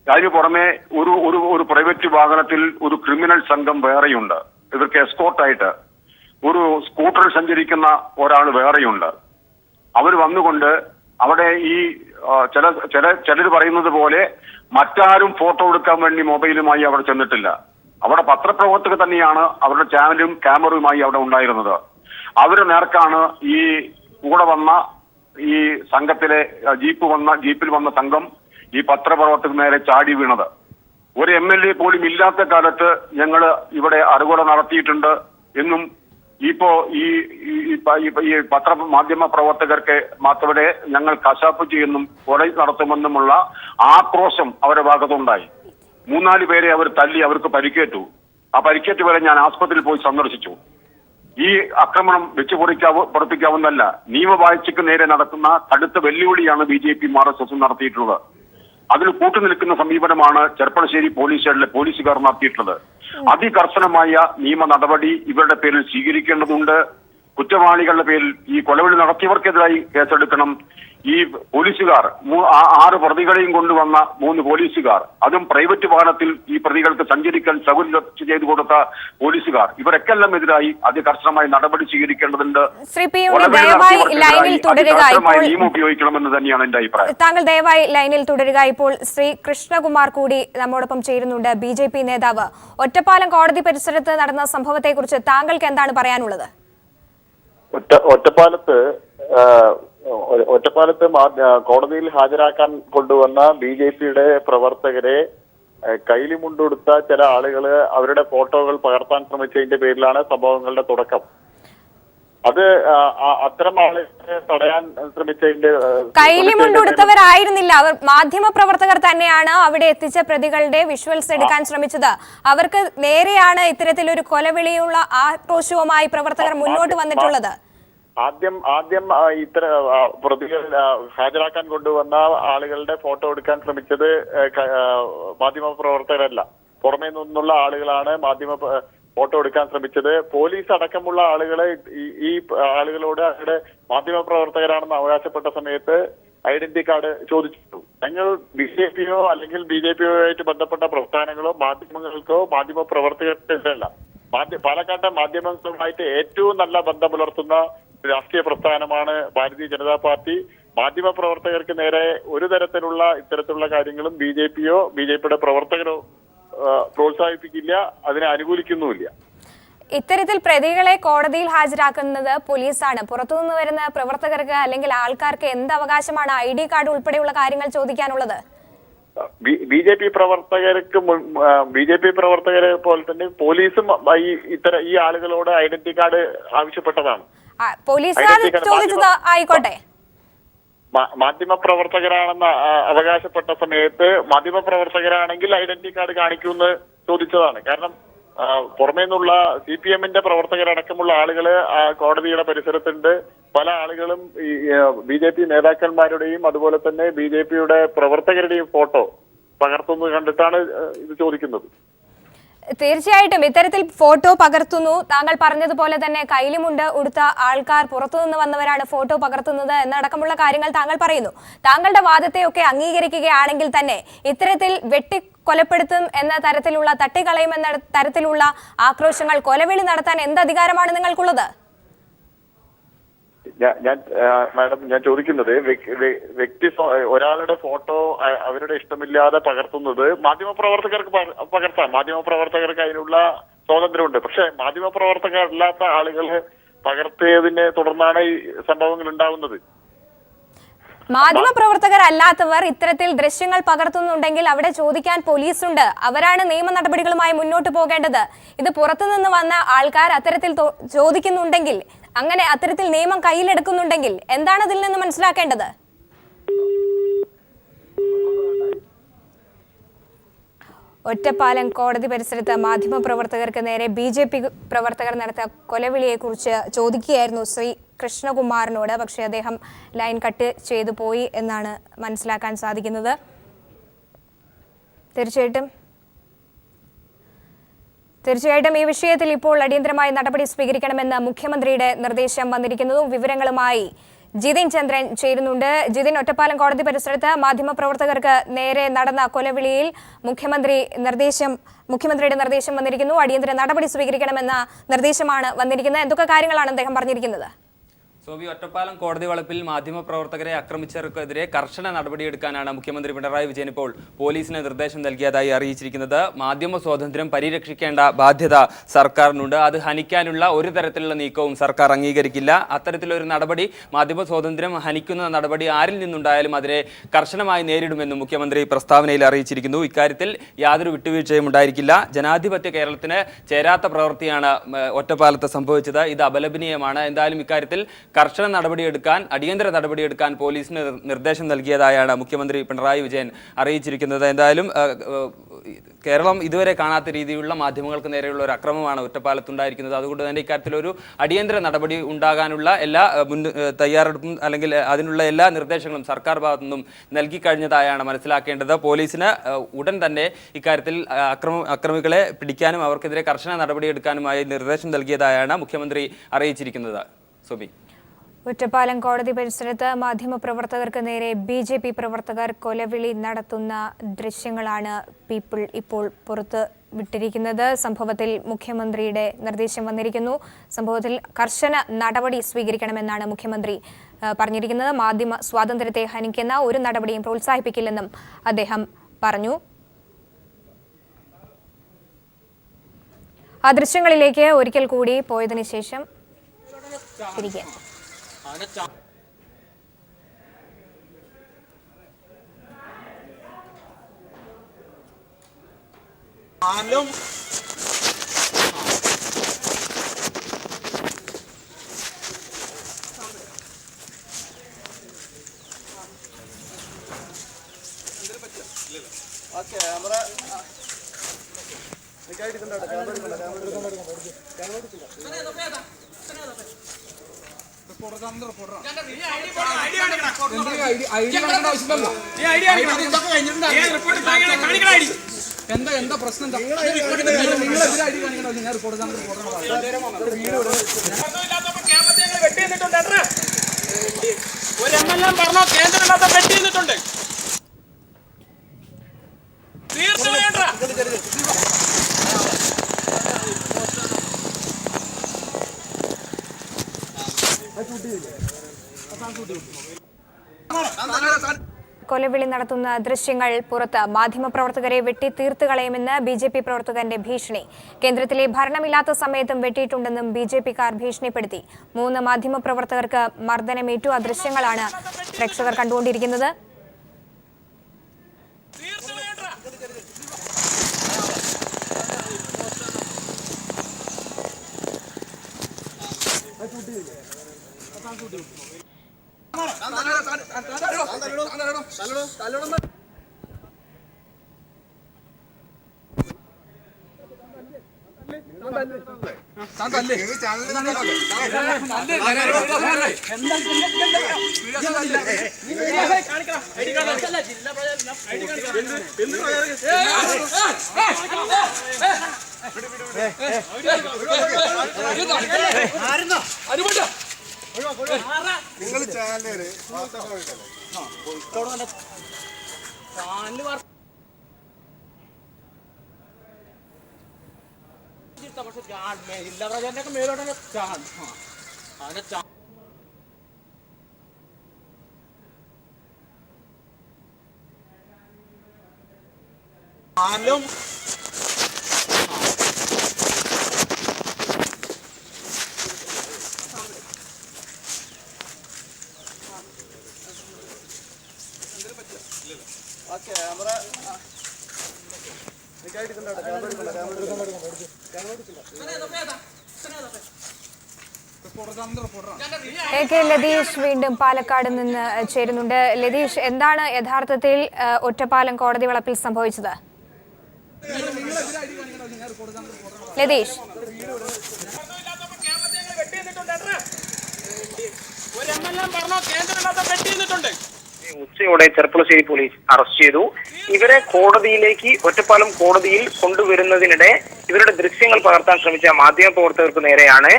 അതിനു പുറമെ ഒരു പ്രൈവറ്റ് വാഹനത്തിൽ ഒരു ക്രിമിനൽ സംഘം വേറെയുണ്ട്. ഇവർക്ക് എസ്കോർട്ടായിട്ട് ഒരു സ്കൂട്ടറിൽ സഞ്ചരിക്കുന്ന ഒരാൾ വേറെയുണ്ട്. അവർ വന്നുകൊണ്ട് അവിടെ ഈ ചിലർ പറയുന്നത് പോലെ മറ്റാരും ഫോട്ടോ എടുക്കാൻ വേണ്ടി മൊബൈലുമായി അവിടെ ചെന്നിട്ടില്ല. അവിടെ പത്രപ്രവർത്തകർ തന്നെയാണ് അവരുടെ ചാനലും ക്യാമറയുമായി അവിടെ ഉണ്ടായിരുന്നത്. അവരുടെ നേർക്കാണ് ഈ കൂടെ വന്ന ഈ സംഘത്തിലെ ജീപ്പിൽ വന്ന സംഘം ഈ പത്രപ്രവർത്തകർ നേരെ ചാടി വീണത്. ഒരു MLA പോലും ഇല്ലാത്ത കാലത്ത് ഞങ്ങൾ ഇവിടെ അറുകൊല നടത്തിയിട്ടുണ്ട് എന്നും ഇപ്പോ ഈ മാധ്യമ പ്രവർത്തകർക്ക് മാത്രമേ ഞങ്ങൾ കശാപ്പ് ചെയ്യുമെന്നും കൊല നടത്തുമെന്നുമുള്ള ആക്രോശം അവരുടെ ഭാഗത്തുണ്ടായി. 3-4 പേരെ അവർ തല്ലി, അവർക്ക് പരിക്കേറ്റു. ആ പരിക്കേറ്റ് വരെ ഞാൻ ആസ്പത്രിയിൽ പോയി സന്ദർശിച്ചു. ഈ ആക്രമണം വെച്ച് പൊറിപ്പിക്കാവുന്നതല്ല. നിയമവാഴ്ചയ്ക്ക് നേരെ നടക്കുന്ന കടുത്ത വെല്ലുവിളിയാണ് BJP RSS നടത്തിയിട്ടുള്ളത്. അതിന് കൂട്ടുനിൽക്കുന്ന സമീപനമാണ് ചെർപ്പളശ്ശേരി പോലീസ് സ്റ്റേഷനിലെ പോലീസുകാർ നടത്തിയിട്ടുള്ളത്. അതികർശനമായ നിയമ നടപടി ഇവരുടെ പേരിൽ സ്വീകരിക്കേണ്ടതുണ്ട്. കുറ്റവാളികളുടെ പേരിൽ ഈ കൊലവിളി നടത്തിയവർക്കെതിരായി കേസെടുക്കണം. ഈ പോലീസുകാർ 6 പ്രതികളെയും കൊണ്ടുവന്ന 3 പോലീസുകാർ, അതും പ്രൈവറ്റ് വാഹനത്തിൽ ഈ പ്രതികൾക്ക് സഞ്ചരിക്കാൻ സൗകര്യം ചെയ്തു കൊടുത്ത പോലീസുകാർ, ഇവരൊക്കെല്ലാം എതിരായി അതികർശനമായി നടപടി സ്വീകരിക്കേണ്ടതുണ്ട്. നിയമം ഉപയോഗിക്കണമെന്ന് തന്നെയാണ് എന്റെ അഭിപ്രായം. താങ്കൾ ദയവായി ലൈനിൽ തുടരുക. ഇപ്പോൾ ശ്രീ കൃഷ്ണകുമാർ കൂടി നമ്മോടൊപ്പം ചേരുന്നുണ്ട്, BJP നേതാവ്. ഒറ്റപ്പാലം കോടതി പരിസരത്ത് നടന്ന സംഭവത്തെക്കുറിച്ച് താങ്കൾക്ക് എന്താണ് പറയാനുള്ളത്? ഒറ്റപ്പാലത്ത് കോടതിയിൽ ഹാജരാക്കാൻ കൊണ്ടുവന്ന BJPയുടെ പ്രവർത്തകരെ കൈലിമുണ്ടുടുത്ത ചില ആളുകൾ അവരുടെ ഫോട്ടോകൾ പകർത്താൻ ശ്രമിച്ചതിന്റെ പേരിലാണ് സംഭവങ്ങളുടെ തുടക്കം. അത് അത്തരം ആളുകളെ തടയാൻ ശ്രമിച്ചതിന്റെ കൈലിമുണ്ടുടുത്തവരായിരുന്നില്ല, അവർ മാധ്യമ പ്രവർത്തകർ തന്നെയാണ് അവിടെ എത്തിച്ച പ്രതികളുടെ വിഷ്വൽസ് എടുക്കാൻ ശ്രമിച്ചത്. അവർക്ക് നേരെയാണ് ഇത്തരത്തിലൊരു കൊലവിളിയുള്ള ആക്രോശവുമായി പ്രവർത്തകർ മുന്നോട്ട് വന്നിട്ടുള്ളത്. ആദ്യം ഇത്തര പ്രതികൾ ഹാജരാക്കാൻ കൊണ്ടുവന്ന ആളുകളുടെ ഫോട്ടോ എടുക്കാൻ ശ്രമിച്ചത് മാധ്യമ പ്രവർത്തകരല്ല, പുറമേ നിന്നുള്ള ആളുകളാണ് ഫോട്ടോ എടുക്കാൻ ശ്രമിച്ചത്. പോലീസ് അടക്കമുള്ള ആളുകളെ ഈ ആളുകളോട് അവരുടെ മാധ്യമ പ്രവർത്തകരാണെന്ന് അവകാശപ്പെട്ട സമയത്ത് ഐഡന്റിറ്റി കാർഡ് ചോദിച്ചു. ഞങ്ങൾ BJPയോ അല്ലെങ്കിൽ BJPയോ ആയിട്ട് ബന്ധപ്പെട്ട പ്രസ്ഥാനങ്ങളോ മാധ്യമങ്ങൾക്കോ മാധ്യമ പ്രവർത്തകർക്കല്ല. പാലക്കാട്ടെ മാധ്യമങ്ങളുമായിട്ട് ഏറ്റവും നല്ല ബന്ധം പുലർത്തുന്ന രാഷ്ട്രീയ പ്രസ്ഥാനമാണ് ഭാരതീയ ജനതാ പാർട്ടി. മാധ്യമ പ്രവർത്തകർക്ക് നേരെ ഒരു തരത്തിലുള്ള ഇത്തരത്തിലുള്ള കാര്യങ്ങളും BJPയോ BJPയുടെ പ്രവർത്തകരോ പ്രോത്സാഹിപ്പിക്കില്ല, അതിനെ അനുകൂലിക്കുന്നുമില്ല. ഇത്തരത്തിൽ പ്രതികളെ കോടതിയിൽ ഹാജരാക്കുന്നത് പോലീസാണ്. പുറത്തുനിന്ന് വരുന്ന പ്രവർത്തകർക്ക് അല്ലെങ്കിൽ ആൾക്കാർക്ക് എന്ത് അവകാശമാണ് ID കാർഡ് ഉൾപ്പെടെയുള്ള കാര്യങ്ങൾ ചോദിക്കാനുള്ളത്? BJP പ്രവർത്തകരെ പോലെ തന്നെ പോലീസും ഈ ആളുകളോട് ഐഡന്റിറ്റി കാർഡ് ആവശ്യപ്പെട്ടതാണ്. പോലീസുകാർ ചോദിച്ചത് ആയിക്കോട്ടെ. മാധ്യമ പ്രവർത്തകരാണെന്ന് അവകാശപ്പെട്ട സമയത്ത് മാധ്യമ പ്രവർത്തകരാണെങ്കിൽ ഐഡന്റിറ്റി കാർഡ് കാണിക്കുമെന്ന് ചോദിച്ചതാണ്. കാരണം പുറമേ നിന്നുള്ള CPMന്റെ പ്രവർത്തകരടക്കമുള്ള ആളുകള് കോടതിയുടെ പരിസരത്തുണ്ട്. പല ആളുകളും BJP നേതാക്കന്മാരുടെയും അതുപോലെ തന്നെ BJPയുടെ പ്രവർത്തകരുടെയും ഫോട്ടോ പകർത്തുന്നത് കണ്ടിട്ടാണ് ഇത് ചോദിക്കുന്നത്. തീർച്ചയായിട്ടും ഇത്തരത്തിൽ ഫോട്ടോ പകർത്തുന്നു. താങ്കൾ പറഞ്ഞതുപോലെ തന്നെ കൈലിമുണ്ട് ഉടുത്ത ആൾക്കാർ പുറത്തുനിന്ന് വന്നവരാണ് ഫോട്ടോ പകർത്തുന്നത് എന്നടക്കമുള്ള കാര്യങ്ങൾ താങ്കൾ പറയുന്നു. താങ്കളുടെ വാദത്തെയൊക്കെ അംഗീകരിക്കുകയാണെങ്കിൽ തന്നെ ഇത്തരത്തിൽ കൊലപ്പെടുത്തും എന്ന തരത്തിലുള്ള തട്ടിക്കളയും എന്ന തരത്തിലുള്ള ആക്രോശങ്ങൾ, കൊലവിളി നടത്താൻ എന്ത് അധികാരമാണ് നിങ്ങൾക്കുള്ളത്? മാഡം, ഞാൻ ചോദിക്കുന്നത് ഒരാളുടെ ഫോട്ടോ അവരുടെ ഇഷ്ടമില്ലാതെ പകർത്തുന്നത് മാധ്യമപ്രവർത്തകർക്ക് പകർത്താം. മാധ്യമപ്രവർത്തകർക്ക് അതിനുള്ള സ്വാതന്ത്ര്യമുണ്ട്. പക്ഷെ മാധ്യമപ്രവർത്തകരല്ലാത്ത ആളുകൾ പകർത്തിയതിനെ തുടർന്നാണ് ഈ സംഭവങ്ങൾ ഉണ്ടാവുന്നത്. മാധ്യമപ്രവർത്തകരല്ലാത്തവർ ഇത്തരത്തിൽ ദൃശ്യങ്ങൾ പകർത്തുന്നുണ്ടെങ്കിൽ അവിടെ ചോദിക്കാൻ പോലീസുണ്ട്. അവരാണ് നിയമ നടപടികളുമായി മുന്നോട്ട് പോകേണ്ടത്. ഇത് പുറത്തുനിന്ന് വന്ന ആൾക്കാർ അത്തരത്തിൽ ചോദിക്കുന്നുണ്ടെങ്കിൽ, അങ്ങനെ അത്തരത്തിൽ നിയമം കയ്യിലെടുക്കുന്നുണ്ടെങ്കിൽ എന്താണ് അതിൽ നിന്ന് മനസ്സിലാക്കേണ്ടത്? ഒറ്റപ്പാലം കോടതി പരിസരത്ത് മാധ്യമപ്രവർത്തകർക്ക് നേരെ BJP പ്രവർത്തകർ നടത്തിയ കൊലവിളിയെക്കുറിച്ച് ചോദിക്കുകയായിരുന്നു ശ്രീ കൃഷ്ണകുമാറിനോട്. പക്ഷേ അദ്ദേഹം ലൈൻ കട്ട് ചെയ്തു പോയി എന്നാണ് മനസ്സിലാക്കാൻ സാധിക്കുന്നത്. തീർച്ചയായിട്ടും ഈ വിഷയത്തിൽ ഇപ്പോൾ അടിയന്തരമായ നടപടി സ്വീകരിക്കണമെന്ന് മുഖ്യമന്ത്രിയുടെ നിർദ്ദേശം വന്നിരിക്കുന്നു. വിവരങ്ങളുമായി ജിതിൻ ചന്ദ്രൻ ചേരുന്നുണ്ട്. ജിതിൻ, ഒറ്റപ്പാലം കോടതി പരിസരത്ത് മാധ്യമപ്രവർത്തകർക്ക് നേരെ നടന്ന കൊലവിളിയിൽ മുഖ്യമന്ത്രിയുടെ നിർദ്ദേശം വന്നിരിക്കുന്നു. അടിയന്തര നടപടി സ്വീകരിക്കണമെന്ന നിർദ്ദേശമാണ് വന്നിരിക്കുന്നത്. എന്തൊക്കെ കാര്യങ്ങളാണ് അദ്ദേഹം പറഞ്ഞിരിക്കുന്നത്? സോബി, ഒറ്റപ്പാലം കോടതി വളപ്പിൽ മാധ്യമപ്രവർത്തകരെ ആക്രമിച്ചവർക്കെതിരെ കർശന നടപടിയെടുക്കാനാണ് മുഖ്യമന്ത്രി പിണറായി വിജയൻ ഇപ്പോൾ പോലീസിന് നിർദ്ദേശം നൽകിയതായി അറിയിച്ചിരിക്കുന്നത്. മാധ്യമ സ്വാതന്ത്ര്യം പരിരക്ഷിക്കേണ്ട ബാധ്യത സർക്കാരിനുണ്ട്. അത് ഹനിക്കാനുള്ള ഒരു തരത്തിലുള്ള നീക്കവും സർക്കാർ അംഗീകരിക്കില്ല. അത്തരത്തിലൊരു നടപടി, മാധ്യമ സ്വാതന്ത്ര്യം ഹനിക്കുന്ന നടപടി ആരിൽ നിന്നുണ്ടായാലും അതിനെ കർശനമായി നേരിടുമെന്നും മുഖ്യമന്ത്രി പ്രസ്താവനയിൽ അറിയിച്ചിരിക്കുന്നു. ഇക്കാര്യത്തിൽ യാതൊരു വിട്ടുവീഴ്ചയും ഉണ്ടായിരിക്കില്ല. ജനാധിപത്യ കേരളത്തിന് ചേരാത്ത പ്രവൃത്തിയാണ് ഒറ്റപ്പാലത്ത് സംഭവിച്ചത്. ഇത് അപലപനീയമാണ്. എന്തായാലും ഇക്കാര്യത്തിൽ കർശന നടപടിയെടുക്കാൻ, അടിയന്തര നടപടിയെടുക്കാൻ പോലീസിന് നിർദ്ദേശം നൽകിയതായാണ് മുഖ്യമന്ത്രി പിണറായി വിജയൻ അറിയിച്ചിരിക്കുന്നത്. എന്തായാലും കേരളം ഇതുവരെ കാണാത്ത രീതിയിലുള്ള മാധ്യമങ്ങൾക്ക് നേരെയുള്ള ഒരു അക്രമമാണ് ഒറ്റപ്പാലത്തുണ്ടായിരിക്കുന്നത്. അതുകൊണ്ട് തന്നെ ഇക്കാര്യത്തിലൊരു അടിയന്തര നടപടി ഉണ്ടാകാനുള്ള എല്ലാ തയ്യാറെടുപ്പും അല്ലെങ്കിൽ അതിനുള്ള എല്ലാ നിർദ്ദേശങ്ങളും സർക്കാർ ഭാഗത്തു നിന്നും നൽകിക്കഴിഞ്ഞതായാണ് മനസ്സിലാക്കേണ്ടത്. പോലീസിന് ഉടൻ തന്നെ ഇക്കാര്യത്തിൽ അക്രമികളെ പിടിക്കാനും അവർക്കെതിരെ കർശന നടപടിയെടുക്കാനുമായി നിർദ്ദേശം നൽകിയതായാണ് മുഖ്യമന്ത്രി അറിയിച്ചിരിക്കുന്നത്. സോബി, ഒറ്റപ്പാലം കോടതി പരിസരത്ത് മാധ്യമപ്രവർത്തകർക്ക് നേരെ BJP പ്രവർത്തകർ കൊലവിളി നടത്തുന്ന ദൃശ്യങ്ങളാണ് പീപ്പിൾ ഇപ്പോൾ പുറത്ത് വിട്ടിരിക്കുന്നത്. സംഭവത്തിൽ മുഖ്യമന്ത്രിയുടെ നിർദ്ദേശം വന്നിരിക്കുന്നു. സംഭവത്തിൽ കർശന നടപടി സ്വീകരിക്കണമെന്നാണ് മുഖ്യമന്ത്രി പറഞ്ഞിരിക്കുന്നത്. മാധ്യമ സ്വാതന്ത്ര്യത്തെ ഹനിക്കുന്ന ഒരു നടപടിയും പ്രോത്സാഹിപ്പിക്കില്ലെന്നും അദ്ദേഹം പറഞ്ഞു. ആ ദൃശ്യങ്ങളിലേക്ക് ഒരിക്കൽ കൂടി പോയതിനു ശേഷം തിരികെ എന്താ പ്രശ്നം? ഒരു MLA പറഞ്ഞോ കേന്ദ്രം വെട്ടി നിന്നിട്ടുണ്ട്. കൊലവിളി നടത്തുന്ന ദൃശ്യങ്ങൾ പുറത്ത്. മാധ്യമപ്രവർത്തകരെ വെട്ടി തീർത്ത് കളയുമെന്ന് BJP പ്രവർത്തകന്റെ ഭീഷണി. കേന്ദ്രത്തിലെ ഭരണമില്ലാത്ത സമയത്തും വെട്ടിയിട്ടുണ്ടെന്നും BJP-ക്കാർ ഭീഷണിപ്പെടുത്തി. 3 മാധ്യമപ്രവർത്തകർക്ക് മർദ്ദനമേറ്റു. ആ ദൃശ്യങ്ങളാണ് പ്രേക്ഷകർ കണ്ടുകൊണ്ടിരിക്കുന്നത്. നിങ്ങൾ ചാനല് ജില്ലാ പ്രചാരണയൊക്കെ മേലോട്ടൊക്കെ ചാനലും കെ ലതീഷ് വീണ്ടും പാലക്കാട് നിന്ന് ചേരുന്നുണ്ട്. ലതീഷ്, എന്താണ് യഥാർത്ഥത്തിൽ ഒറ്റപ്പാലം കോടതി വളപ്പിൽ സംഭവിച്ചത്? ലതീഷ്, ഉച്ചയോടെ ചെർപ്പുളശ്ശേരി പോലീസ് അറസ്റ്റ് ചെയ്തു. ഇവരെ കോടതിയിലേക്ക് ഒറ്റപ്പാലം കോടതിയിൽ കൊണ്ടുവരുന്നതിനിടെ ഇവരുടെ ദൃശ്യങ്ങൾ പകർത്താൻ ശ്രമിച്ച മാധ്യമപ്രവർത്തകർക്ക് നേരെയാണ്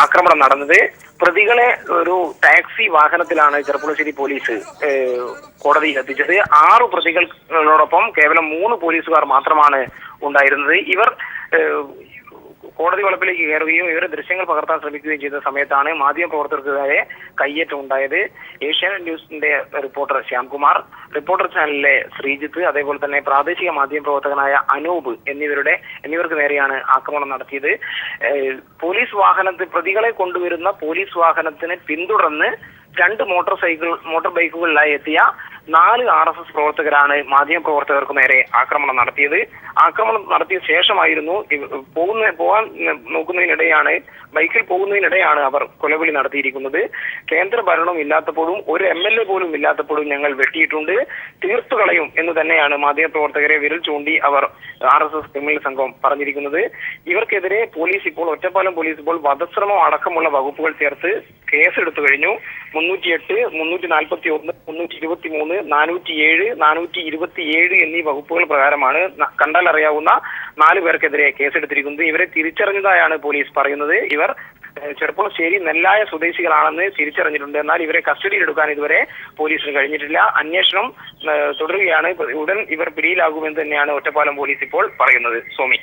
ആക്രമണം നടന്നത്. പ്രതികളെ ഒരു ടാക്സി വാഹനത്തിലാണ് ചെർപ്പുളശ്ശേരി പോലീസ് കോടതിയിൽ എത്തിച്ചത്. 6 പ്രതികളോടൊപ്പം കേവലം 3 പോലീസുകാർ മാത്രമാണ് ഉണ്ടായിരുന്നത്. ഇവർ കോടതി വളപ്പിലേക്ക് കയറുകയും ഇവരെ ദൃശ്യങ്ങൾ പകർത്താൻ ശ്രമിക്കുകയും ചെയ്ത സമയത്താണ് മാധ്യമപ്രവർത്തകർക്കെതിരെ കയ്യേറ്റം ഉണ്ടായത്. ഏഷ്യാനെറ്റ് ന്യൂസിന്റെ റിപ്പോർട്ടർ ശ്യാംകുമാർ, റിപ്പോർട്ടർ ചാനലിലെ ശ്രീജിത്ത്, അതേപോലെ തന്നെ പ്രാദേശിക മാധ്യമപ്രവർത്തകനായ അനൂപ് എന്നിവർക്ക് നേരെയാണ് ആക്രമണം നടത്തിയത്. പ്രതികളെ കൊണ്ടുവരുന്ന പോലീസ് വാഹനത്തിന് പിന്തുടർന്ന് 2 മോട്ടോർ ബൈക്കുകളിലായി എത്തിയ 4 RSS പ്രവർത്തകരാണ് മാധ്യമപ്രവർത്തകർക്ക് നേരെ ആക്രമണം നടത്തിയത്. ആക്രമണം നടത്തിയ ശേഷമായിരുന്നു ബൈക്കിൽ പോകുന്നതിനിടെയാണ് അവർ കൊലവിളി നടത്തിയിരിക്കുന്നത്. കേന്ദ്ര ഭരണം ഇല്ലാത്തപ്പോഴും ഒരു MLA പോലും ഇല്ലാത്തപ്പോഴും ഞങ്ങൾ വെട്ടിയിട്ടുണ്ട്, തീർത്തു കളയും എന്ന് തന്നെയാണ് മാധ്യമപ്രവർത്തകരെ വിരൽ ചൂണ്ടി അവർ RSS ക്രിമിനൽ സംഘം പറഞ്ഞിരിക്കുന്നത്. ഇവർക്കെതിരെ ഒറ്റപ്പാലം പോലീസ് ഇപ്പോൾ വധശ്രമം അടക്കമുള്ള വകുപ്പുകൾ ചേർത്ത് കേസെടുത്തു കഴിഞ്ഞു. 308, 341, 323, 407, 427 എന്നീ വകുപ്പുകൾ പ്രകാരമാണ് കണ്ടാൽ അറിയാവുന്ന 4 പേർക്കെതിരെ കേസെടുത്തിരിക്കുന്നത്. ഇവരെ തിരിച്ചറിഞ്ഞതായാണ് പോലീസ് പറയുന്നത്. ഇവർ ചെർപ്പുളശ്ശേരി നെല്ലായ സ്വദേശികളാണെന്ന് തിരിച്ചറിഞ്ഞിട്ടുണ്ട്. എന്നാൽ ഇവരെ കസ്റ്റഡിയിലെടുക്കാൻ ഇതുവരെ പോലീസിന് കഴിഞ്ഞിട്ടില്ല. അന്വേഷണം തുടരുകയാണ്. ഉടൻ ഇവർ പിടിയിലാകുമെന്ന് തന്നെയാണ് ഒറ്റപ്പാലം പോലീസ് ഇപ്പോൾ പറയുന്നത്. സോമി.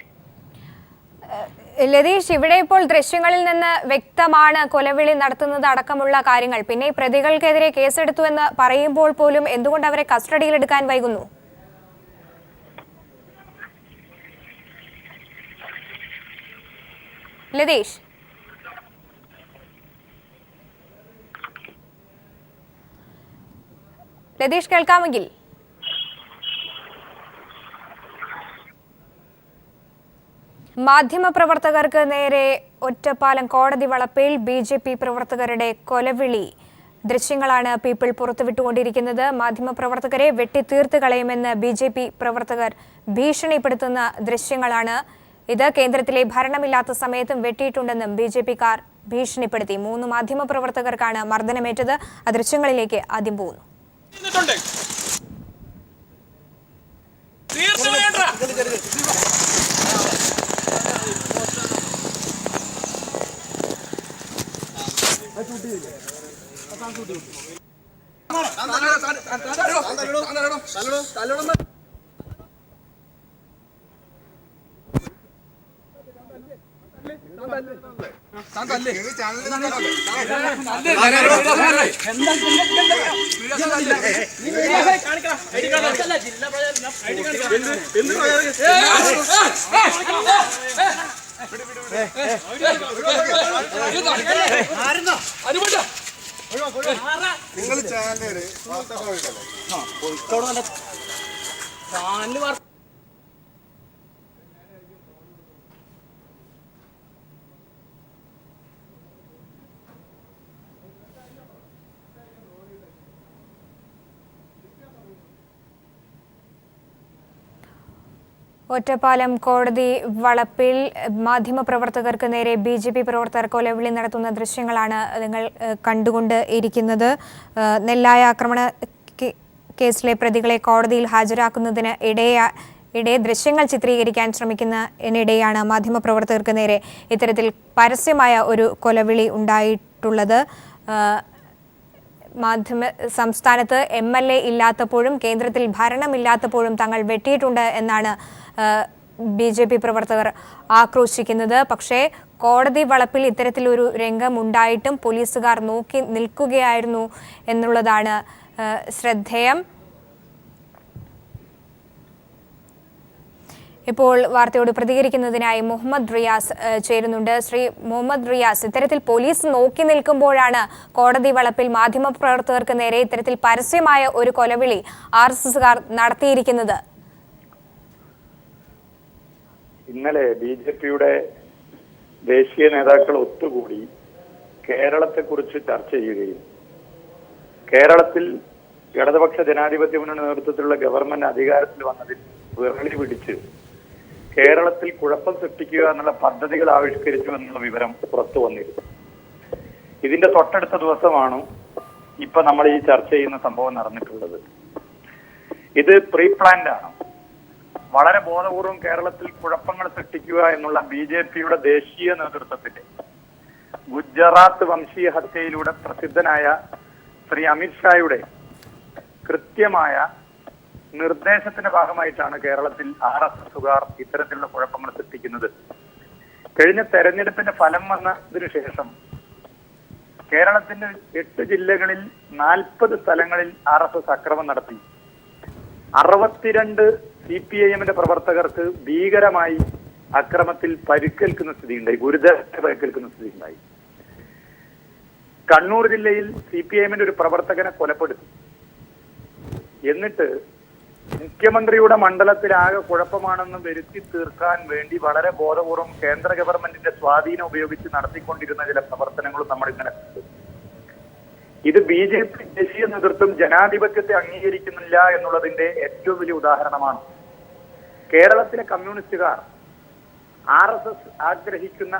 ലതീഷ്, ഇവിടെ ഇപ്പോൾ ദൃശ്യങ്ങളിൽ നിന്ന് വ്യക്തമാണ് കൊലവിളി നടത്തുന്നത് അടക്കമുള്ള കാര്യങ്ങൾ. പിന്നെ പ്രതികൾക്കെതിരെ കേസെടുത്തു എന്ന് പറയുമ്പോൾ പോലും എന്തുകൊണ്ട് അവരെ കസ്റ്റഡിയിലെടുക്കാൻ വൈകുന്നു? ലതീഷ് കേൾക്കാമെങ്കിൽ. മാധ്യമപ്രവർത്തകർക്ക് നേരെ ഒറ്റപ്പാലം കോടതി വളപ്പിൽ BJP പ്രവർത്തകരുടെ കൊലവിളി ദൃശ്യങ്ങളാണ് പീപ്പിൾ പുറത്തുവിട്ടുകൊണ്ടിരിക്കുന്നത്. മാധ്യമപ്രവർത്തകരെ വെട്ടിത്തീർത്ത് കളയുമെന്ന് BJP പ്രവർത്തകർ ഭീഷണിപ്പെടുത്തുന്ന ദൃശ്യങ്ങളാണ് ഇത്. കേന്ദ്രത്തിലെ ഭരണമില്ലാത്ത സമയത്തും വെട്ടിയിട്ടുണ്ടെന്നും BJP-കാർ ഭീഷണിപ്പെടുത്തി. 3 മാധ്യമപ്രവർത്തകർക്കാണ് മർദ്ദനമേറ്റത്. ആ ദൃശ്യങ്ങളിലേക്ക് ആദ്യം പോകുന്നു. നിങ്ങൾ ചാനല് ഒറ്റപ്പാലം കോടതി വളപ്പിൽ മാധ്യമപ്രവർത്തകർക്ക് നേരെ BJP പ്രവർത്തകർ കൊലവിളി നടത്തുന്ന ദൃശ്യങ്ങളാണ് നിങ്ങൾ കണ്ടുകൊണ്ട് ഇരിക്കുന്നത്. നെല്ലായ ആക്രമണ കേസിലെ പ്രതികളെ കോടതിയിൽ ഹാജരാക്കുന്നതിന് ഇടെ ദൃശ്യങ്ങൾ ചിത്രീകരിക്കാൻ ശ്രമിക്കുന്നതിനിടെയാണ് മാധ്യമപ്രവർത്തകർക്ക് നേരെ ഇത്തരത്തിൽ പരസ്യമായ ഒരു കൊലവിളി ഉണ്ടായിട്ടുള്ളത്. സംസ്ഥാനത്ത് MLA ഇല്ലാത്തപ്പോഴും കേന്ദ്രത്തിൽ ഭരണമില്ലാത്തപ്പോഴും തങ്ങൾ വെട്ടിയിട്ടുണ്ട് എന്നാണ് BJP പ്രവർത്തകർ ആക്രോശിക്കുന്നത്. പക്ഷേ കോടതി വളപ്പിൽ ഇത്തരത്തിലൊരു രംഗം ഉണ്ടായിട്ടും പോലീസുകാർ നോക്കി നിൽക്കുകയായിരുന്നു എന്നുള്ളതാണ് ശ്രദ്ധേയം. ഇപ്പോൾ വാർത്തയോട് പ്രതികരിക്കുന്നതിനായി മുഹമ്മദ് റിയാസ് ചേരുന്നുണ്ട്. ശ്രീ മുഹമ്മദ് റിയാസ്, ഇത്തരത്തിൽ പോലീസ് നോക്കി നിൽക്കുമ്പോഴാണ് കോടതി വളപ്പിൽ മാധ്യമപ്രവർത്തകർക്ക് നേരെ ഇത്തരത്തിൽ പരസ്യമായ ഒരു കൊലവിളി RSSകാർ നടത്തിയിരിക്കുന്നത്. ഇന്നലെ BJPയുടെ ദേശീയ നേതാക്കൾ ഒത്തുകൂടി കേരളത്തെക്കുറിച്ച് ചർച്ച ചെയ്യുകയും കേരളത്തിൽ ഇടതുപക്ഷ ജനാധിപത്യ മുന്നണി നേതൃത്വത്തിലുള്ള ഗവൺമെന്റ് അധികാരത്തിൽ വന്നതിൽ വിരളി പിടിച്ച് കേരളത്തിൽ കുഴപ്പം സൃഷ്ടിക്കുക എന്നുള്ള പദ്ധതികൾ ആവിഷ്കരിച്ചു എന്നുള്ള വിവരം പുറത്തു വന്നിരുന്നു. ഇതിന്റെ തൊട്ടടുത്ത ദിവസമാണ് ഇപ്പൊ നമ്മൾ ഈ ചർച്ച ചെയ്യുന്ന സംഭവം നടന്നിട്ടുള്ളത്. ഇത് പ്രീ പ്ലാൻഡ് ആണ്. വളരെ ബോധപൂർവം കേരളത്തിൽ കുഴപ്പങ്ങൾ സൃഷ്ടിക്കുക എന്നുള്ള BJPയുടെ ദേശീയ നേതൃത്വത്തിന്റെ ഗുജറാത്ത് വംശീയ ഹത്യയിലൂടെ പ്രസിദ്ധനായ ശ്രീ അമിത്ഷായുടെ കൃത്യമായ നിർദ്ദേശത്തിന്റെ ഭാഗമായിട്ടാണ് കേരളത്തിൽ RSSകാർ ഇത്തരത്തിലുള്ള കുഴപ്പങ്ങൾ സൃഷ്ടിക്കുന്നത്. കഴിഞ്ഞ തെരഞ്ഞെടുപ്പിന്റെ ഫലം വന്നതിനു ശേഷം കേരളത്തിന്റെ 8 ജില്ലകളിൽ 40 സ്ഥലങ്ങളിൽ RSS അക്രമം നടത്തി. 62 CPIMന്റെ പ്രവർത്തകർക്ക് ഭീകരമായി അക്രമത്തിൽ പരിക്കേൽക്കുന്ന സ്ഥിതിയുണ്ടായി, ഗുരുതരമായി പരിക്കേൽക്കുന്ന സ്ഥിതിയുണ്ടായി. കണ്ണൂർ ജില്ലയിൽ CPIMന്റെ ഒരു പ്രവർത്തകനെ കൊലപ്പെടുത്തി. എന്നിട്ട് മുഖ്യമന്ത്രിയുടെ മണ്ഡലത്തിലാകെ കുഴപ്പമാണെന്ന് വരുത്തി തീർക്കാൻ വേണ്ടി വളരെ ബോധപൂർവം കേന്ദ്ര ഗവൺമെന്റിന്റെ സ്വാധീനം ഉപയോഗിച്ച് നടത്തിക്കൊണ്ടിരുന്ന ചില പ്രവർത്തനങ്ങളും നമ്മൾ ഇന്നലെ കണ്ടു. ഇത് BJP ദേശീയ നേതൃത്വം ജനാധിപത്യത്തെ അംഗീകരിക്കുന്നില്ല എന്നുള്ളതിന്റെ ഏറ്റവും വലിയ ഉദാഹരണമാണ്. കേരളത്തിലെ കമ്മ്യൂണിസ്റ്റുകാർ RSS ആഗ്രഹിക്കുന്ന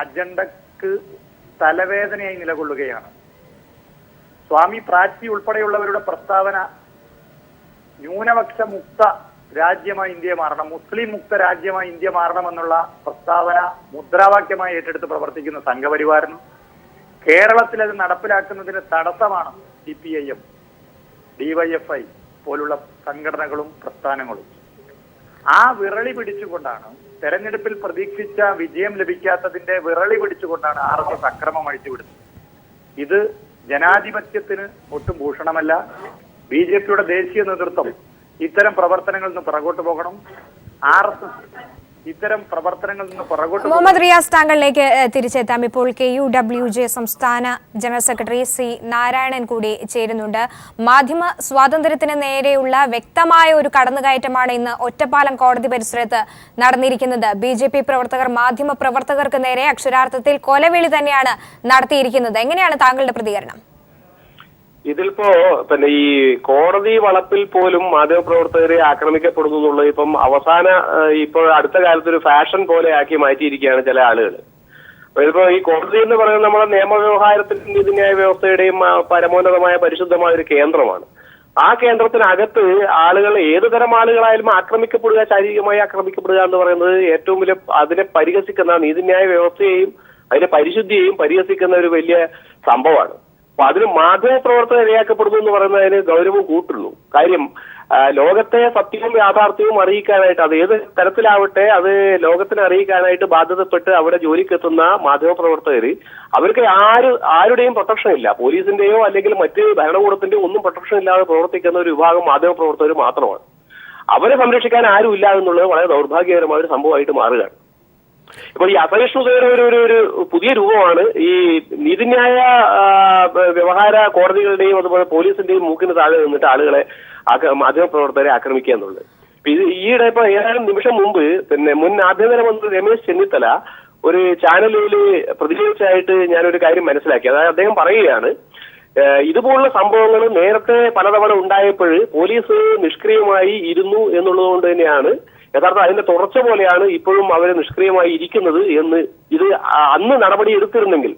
അജണ്ടക്ക് തലവേദനയായി നിലകൊള്ളുകയാണ്. സ്വാമി പ്രാച്ചി ഉൾപ്പെടെയുള്ളവരുടെ പ്രസ്താവന ന്യൂനപക്ഷ മുക്ത രാജ്യമായി ഇന്ത്യ മാറണം, മുസ്ലിം മുക്ത രാജ്യമായി ഇന്ത്യ മാറണമെന്നുള്ള പ്രസ്താവന മുദ്രാവാക്യമായി ഏറ്റെടുത്ത് പ്രവർത്തിക്കുന്ന സംഘപരിവാരനും കേരളത്തിൽ അത് നടപ്പിലാക്കുന്നതിന് തടസ്സമാണ് CPIM, DYFI പോലുള്ള സംഘടനകളും പ്രസ്ഥാനങ്ങളും. ആ വിരളി പിടിച്ചുകൊണ്ടാണ്, തെരഞ്ഞെടുപ്പിൽ പ്രതീക്ഷിച്ച വിജയം ലഭിക്കാത്തതിന്റെ വിരളി പിടിച്ചുകൊണ്ടാണ് RSS അക്രമം അഴിച്ചുവിടുന്നത്. ഇത് ജനാധിപത്യത്തിന് ഒട്ടും ഭൂഷണമല്ല. BJPയുടെ ദേശീയ നേതൃത്വം ഇത്തരം പ്രവർത്തനങ്ങളിൽ നിന്ന് പുറകോട്ട് പോകണം. RSS ഇത്തരം പ്രവർത്തനങ്ങളിൽ നിന്ന് പുറകോട്ട്. മുഹമ്മദ് റിയാസ്, താങ്കളിലേക്ക് തിരിച്ചെത്താം. ഇപ്പോൾ KUWJ സംസ്ഥാന ജനറൽ സെക്രട്ടറി C നാരായണൻ കൂടി ചേരുന്നുണ്ട്. മാധ്യമ സ്വാതന്ത്ര്യത്തിന് നേരെയുള്ള വ്യക്തമായ ഒരു കടന്നുകയറ്റമാണ് ഇന്ന് ഒറ്റപ്പാലം കോടതി പരിസരത്ത് നടന്നിരിക്കുന്നത്. BJP പ്രവർത്തകർ മാധ്യമ പ്രവർത്തകർക്ക് നേരെ അക്ഷരാർത്ഥത്തിൽ കൊലവിളി തന്നെയാണ് നടത്തിയിരിക്കുന്നത്. എങ്ങനെയാണ് താങ്കളുടെ പ്രതികരണം? ഇതിൽപ്പോ പിന്നെ ഈ കോടതി വളപ്പിൽ പോലും മാധ്യമപ്രവർത്തകരെ ആക്രമിക്കപ്പെടുന്നു എന്നുള്ളത് ഇപ്പം അവസാന ഇപ്പോൾ അടുത്ത കാലത്ത് ഒരു ഫാഷൻ പോലെ ആക്കി മാറ്റിയിരിക്കുകയാണ് ചില ആളുകൾ. ഇതിപ്പോ ഈ കോടതി എന്ന് പറയുന്നത് നമ്മുടെ നിയമവ്യവഹാരത്തിന്റെയും നീതിന്യായ വ്യവസ്ഥയുടെയും പരമോന്നതമായ പരിശുദ്ധമായ ഒരു കേന്ദ്രമാണ്. ആ കേന്ദ്രത്തിനകത്ത് ആളുകൾ ഏതു തരം ആളുകളായാലും ആക്രമിക്കപ്പെടുക, ശാരീരികമായി ആക്രമിക്കപ്പെടുക എന്ന് പറയുന്നത് ഏറ്റവും വലിയ അതിനെ പരിഹസിക്കുന്ന നീതിന്യായ വ്യവസ്ഥയെയും അതിന്റെ പരിശുദ്ധിയെയും പരിഹസിക്കുന്ന ഒരു വലിയ സംഭവമാണ്. അപ്പൊ അതിന് മാധ്യമപ്രവർത്തകർ ഇരയാക്കപ്പെടുന്നു എന്ന് പറയുന്നതിന് ഗൗരവം കൂട്ടുള്ളൂ. കാര്യം ലോകത്തെ സത്യവും യാഥാർത്ഥ്യവും അറിയിക്കാനായിട്ട്, അത് ഏത് തരത്തിലാവട്ടെ, അത് ലോകത്തിന് അറിയിക്കാനായിട്ട് ബാധ്യതപ്പെട്ട് അവിടെ ജോലിക്കെത്തുന്ന മാധ്യമപ്രവർത്തകർ, അവർക്ക് ആരുടെയും പ്രൊട്ടക്ഷൻ ഇല്ല. പോലീസിന്റെയോ അല്ലെങ്കിൽ മറ്റ് ഭരണകൂടത്തിന്റെയോ ഒന്നും പ്രൊട്ടക്ഷൻ ഇല്ലാതെ പ്രവർത്തിക്കുന്ന ഒരു വിഭാഗം മാധ്യമപ്രവർത്തകർ മാത്രമാണ്. അവരെ സംരക്ഷിക്കാൻ ആരും ഇല്ല എന്നുള്ളത് വളരെ ദൗർഭാഗ്യകരമായ ഒരു സംഭവമായിട്ട് മാറുകയാണ്. ഇപ്പൊ ഈ അസഹിഷ്ണുതയുടെ ഒരു പുതിയ രൂപമാണ് ഈ നീതിന്യായ വ്യവഹാര കോടതികളുടെയും അതുപോലെ പോലീസിന്റെയും മൂക്കിന് താഴെ നിന്നിട്ട് ആളുകളെ മാധ്യമപ്രവർത്തകരെ ആക്രമിക്കുക എന്നുള്ളത്. ഈയിടെ ഇപ്പൊ ഏതാനും നിമിഷം മുമ്പ് പിന്നെ മുൻ ആഭ്യന്തരമന്ത്രി രമേശ് ചെന്നിത്തല ഒരു ചാനലിൽ പ്രതികരിച്ചായിട്ട് ഞാനൊരു കാര്യം മനസ്സിലാക്കി. അതായത് അദ്ദേഹം പറയുകയാണ്, ഇതുപോലുള്ള സംഭവങ്ങൾ നേരത്തെ പലതവണ ഉണ്ടായപ്പോൾ പോലീസ് നിഷ്ക്രിയമായി ഇരുന്നു എന്നുള്ളത് കൊണ്ട് തന്നെയാണ് യഥാർത്ഥം അതിന്റെ തുടർച്ച പോലെയാണ് ഇപ്പോഴും അവർ നിഷ്ക്രിയമായി ഇരിക്കുന്നത് എന്ന്. ഇത് അന്ന് നടപടി എടുത്തിരുന്നെങ്കിൽ,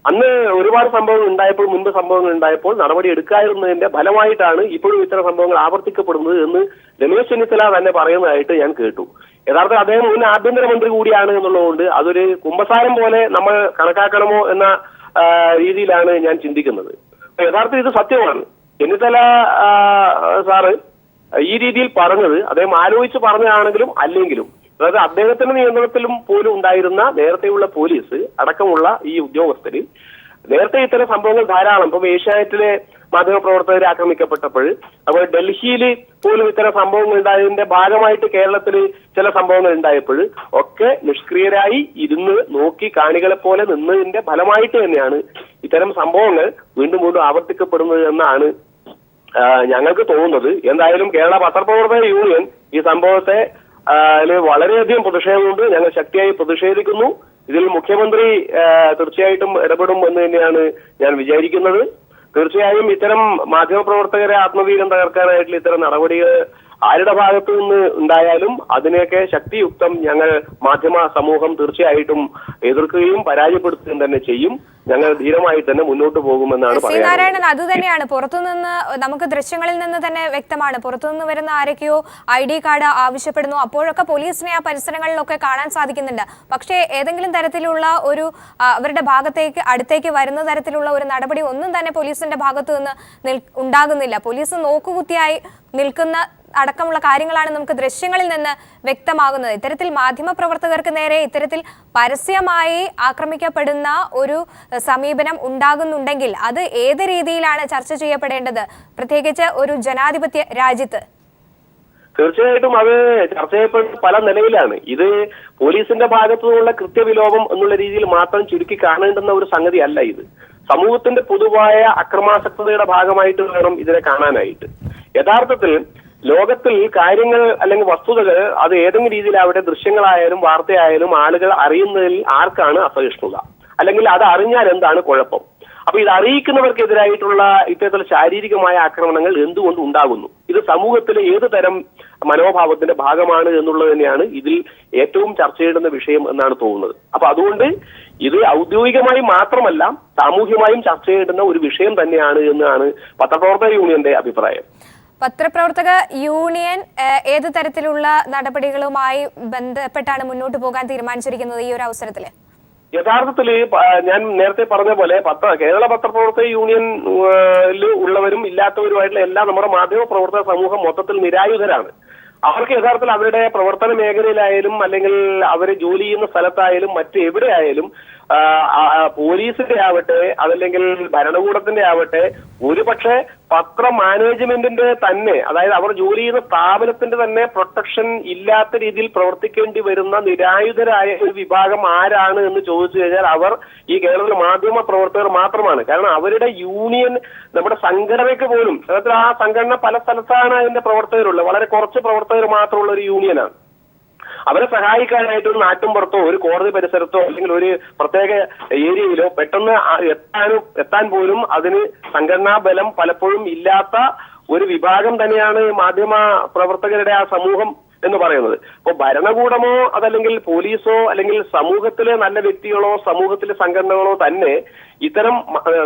അന്ന് ഒരുപാട് സംഭവങ്ങൾ ഉണ്ടായപ്പോൾ, മുൻപ് സംഭവങ്ങൾ ഉണ്ടായപ്പോൾ നടപടി എടുക്കാതിരുന്നതിന്റെ ഫലമായിട്ടാണ് ഇപ്പോഴും ഇത്തരം സംഭവങ്ങൾ ആവർത്തിക്കപ്പെടുന്നത് എന്ന് രമേശ് ചെന്നിത്തല തന്നെ പറയുന്നതായിട്ട് ഞാൻ കേട്ടു. യഥാർത്ഥം അദ്ദേഹം മുൻ ആഭ്യന്തരമന്ത്രി കൂടിയാണ് എന്നുള്ളതുകൊണ്ട് അതൊരു കുമ്പസാരം പോലെ നമ്മൾ കണക്കാക്കണമോ എന്ന രീതിയിലാണ് ഞാൻ ചിന്തിക്കുന്നത്. യഥാർത്ഥം ഇത് സത്യമാണ്. ചെന്നിത്തല സാറ് ഈ രീതിയിൽ പറഞ്ഞത് അദ്ദേഹം ആലോചിച്ച് പറഞ്ഞതാണെങ്കിലും അല്ലെങ്കിലും, അതായത് അദ്ദേഹത്തിന്റെ നിയന്ത്രണത്തിലും പോലും ഉണ്ടായിരുന്ന നേരത്തെയുള്ള പോലീസ് അടക്കമുള്ള ഈ ഉദ്യോഗസ്ഥര് നേരത്തെ ഇത്തരം സംഭവങ്ങൾ ധാരാളം, ഇപ്പം ഏഷ്യാനെറ്റിലെ മാധ്യമപ്രവർത്തകരെ ആക്രമിക്കപ്പെട്ടപ്പോൾ, അതുപോലെ ഡൽഹിയിൽ പോലും ഇത്തരം സംഭവങ്ങൾ ഉണ്ടായതിന്റെ ഭാഗമായിട്ട് കേരളത്തിൽ ചില സംഭവങ്ങൾ ഉണ്ടായപ്പോൾ ഒക്കെ നിഷ്ക്രിയരായി ഇരുന്ന് നോക്കി കാണികളെ പോലെ നിന്നതിന്റെ ഫലമായിട്ട് തന്നെയാണ് ഇത്തരം സംഭവങ്ങൾ വീണ്ടും വീണ്ടും ആവർത്തിക്കപ്പെടുന്നത് എന്നാണ് ഞങ്ങൾക്ക് തോന്നുന്നത്. എന്തായാലും കേരള പത്രപ്രവർത്തക യൂണിയൻ ഈ സംഭവത്തെ അതിൽ വളരെയധികം പ്രതിഷേധമുണ്ട്. ഞങ്ങൾ ശക്തിയായി പ്രതിഷേധിക്കുന്നു. ഇതിൽ മുഖ്യമന്ത്രി തീർച്ചയായിട്ടും ഇടപെടും എന്ന് തന്നെയാണ് ഞാൻ വിചാരിക്കുന്നത്. തീർച്ചയായും ഇത്തരം മാധ്യമപ്രവർത്തകരെ ആത്മവീര്യം തകർക്കാനായിട്ടുള്ള ഇത്തരം നടപടികൾ ആരുടെ ഭാഗത്തു നിന്ന് ഉണ്ടായാലും അതിനെയൊക്കെ ശക്തിയുക്തം ഞങ്ങൾ മാധ്യമ സമൂഹം തീർച്ചയായിട്ടും എതിർക്കുകയും പരാജയപ്പെടുത്തുകയും തന്നെ ചെയ്യും. ഞങ്ങൾ ധീരമായി തന്നെ മുന്നോട്ട് പോകുമെന്നാണ് സി നാരായണൻ. അത് തന്നെയാണ് പുറത്തുനിന്ന് നമുക്ക് ദൃശ്യങ്ങളിൽ നിന്ന് തന്നെ വ്യക്തമാണ്. പുറത്തുനിന്ന് വരുന്ന ആരൊക്കെയോ ID കാർഡ് ആവശ്യപ്പെടുന്നു. അപ്പോഴൊക്കെ പോലീസിനെ ആ പരിസരങ്ങളിലൊക്കെ കാണാൻ സാധിക്കുന്നുണ്ട്. പക്ഷേ ഏതെങ്കിലും തരത്തിലുള്ള ഒരു അവരുടെ അടുത്തേക്ക് വരുന്ന തരത്തിലുള്ള ഒരു നടപടി ഒന്നും തന്നെ പോലീസിന്റെ ഭാഗത്തു നിന്ന് ഉണ്ടാകുന്നില്ല. പോലീസ് നോക്കുകുത്തിയായി നിൽക്കുന്ന അടക്കമുള്ള കാര്യങ്ങളാണ് നമുക്ക് ദൃശ്യങ്ങളിൽ നിന്ന് വ്യക്തമാകുന്നത്. ഇത്തരത്തിൽ മാധ്യമപ്രവർത്തകർക്ക് നേരെ ഇത്തരത്തിൽ പരസ്യമായി ആക്രമിക്കപ്പെടുന്ന ഒരു സമീപനം ഉണ്ടാകുന്നുണ്ടെങ്കിൽ അത് ഏത് രീതിയിലാണ് ചർച്ച ചെയ്യപ്പെടേണ്ടത്, പ്രത്യേകിച്ച് ഒരു ജനാധിപത്യ രാജ്യത്ത്? തീർച്ചയായിട്ടും അത് ചർച്ച ചെയ്യപ്പെടുന്ന പല നിലയിലാണ്. ഇത് പോലീസിന്റെ ഭാഗത്തു നിന്നുള്ള കൃത്യവിലോപം എന്നുള്ള രീതിയിൽ മാത്രം ചുരുക്കി കാണേണ്ടുന്ന ഒരു സംഗതി അല്ല. ഇത് സമൂഹത്തിന്റെ പൊതുവായ അക്രമാസക്തതയുടെ ഭാഗമായിട്ട് വേണം ഇതിനെ കാണാനായിട്ട്. യഥാർത്ഥത്തിൽ ലോകത്തിൽ കാര്യങ്ങൾ അല്ലെങ്കിൽ വസ്തുതകൾ അത് ഏതെങ്കിലും രീതിയിലാവട്ടെ, ദൃശ്യങ്ങളായാലും വാർത്തയായാലും ആളുകൾ അറിയുന്നതിൽ ആർക്കാണ് അസഹിഷ്ണുത, അല്ലെങ്കിൽ അത് അറിഞ്ഞാൽ എന്താണ് കുഴപ്പം? അപ്പൊ ഇത് അറിയിക്കുന്നവർക്കെതിരായിട്ടുള്ള ഇത്തരത്തിലുള്ള ശാരീരികമായ ആക്രമണങ്ങൾ എന്തുകൊണ്ട് ഉണ്ടാകുന്നു? ഇത് സമൂഹത്തിലെ ഏത് തരം മനോഭാവത്തിന്റെ ഭാഗമാണ് എന്നുള്ളത് തന്നെയാണ് ഇതിൽ ഏറ്റവും ചർച്ച ചെയ്യേണ്ടുന്ന വിഷയം എന്നാണ് തോന്നുന്നത്. അപ്പൊ അതുകൊണ്ട് ഇത് ഔദ്യോഗികമായി മാത്രമല്ല സാമൂഹ്യമായും ചർച്ച ചെയ്യേണ്ടുന്ന ഒരു വിഷയം തന്നെയാണ് എന്നാണ് പത്രപ്രവർത്തക യൂണിയന്റെ അഭിപ്രായം. പത്രപ്രവർത്തക യൂണിയൻ ഏത് തരത്തിലുള്ള നടപടികളുമായി ബന്ധപ്പെട്ടാണ് മുന്നോട്ട് പോകാൻ തീരുമാനിച്ചിരിക്കുന്നത് ഈ ഒരു അവസരത്തിൽ? യഥാർത്ഥത്തിൽ ഞാൻ നേരത്തെ പറഞ്ഞ പോലെ കേരള പത്രപ്രവർത്തക യൂണിയനിൽ ഉള്ളവരും ഇല്ലാത്തവരുമായിട്ടുള്ള എല്ലാ നമ്മുടെ മാധ്യമ പ്രവർത്തക സമൂഹം മൊത്തത്തിൽ നിരായുധരാണ്. അവർക്ക് യഥാർത്ഥത്തിൽ അവരുടെ പ്രവർത്തന മേഖലയിലായാലും അല്ലെങ്കിൽ അവര് ജോലി ചെയ്യുന്ന സ്ഥലത്തായാലും മറ്റെവിടെയായാലും പോലീസിന്റെ ആവട്ടെ അതല്ലെങ്കിൽ ഭരണകൂടത്തിന്റെ ആവട്ടെ ഒരുപക്ഷെ പത്ര മാനേജ്മെന്റിന്റെ തന്നെ, അതായത് അവർ ജോലി ചെയ്യുന്ന സ്ഥാപനത്തിന്റെ തന്നെ പ്രൊട്ടക്ഷൻ ഇല്ലാത്ത രീതിയിൽ പ്രവർത്തിക്കേണ്ടി വരുന്ന നിരായുധരായ ഒരു വിഭാഗം ആരാണ് എന്ന് ചോദിച്ചു കഴിഞ്ഞാൽ അവർ ഈ കേരളത്തിലെ മാധ്യമ പ്രവർത്തകർ മാത്രമാണ്. കാരണം അവരുടെ യൂണിയൻ നമ്മുടെ സംഘടനയ്ക്ക് പോലും അതായത് ആ സംഘടന പല സ്ഥലത്താണ് അതിന്റെ പ്രവർത്തകരുള്ളത്. വളരെ കുറച്ച് പ്രവർത്തകർ മാത്രമുള്ള ഒരു യൂണിയനാണ്. അവരെ സഹായിക്കാനായിട്ട് ഒരു നാട്ടുംപുറത്തോ ഒരു കോടതി പരിസരത്തോ അല്ലെങ്കിൽ ഒരു പ്രത്യേക ഏരിയയിലോ പെട്ടെന്ന് എത്താൻ പോലും അതിന് സംഘടനാ ബലം പലപ്പോഴും ഇല്ലാത്ത ഒരു വിഭാഗം തന്നെയാണ് മാധ്യമ പ്രവർത്തകരുടെ ആ സമൂഹം എന്ന് പറയുന്നത്. ഇപ്പൊ ഭരണകൂടമോ അതല്ലെങ്കിൽ പോലീസോ അല്ലെങ്കിൽ സമൂഹത്തിലെ നല്ല വ്യക്തികളോ സമൂഹത്തിലെ സംഘടനകളോ തന്നെ ഇത്തരം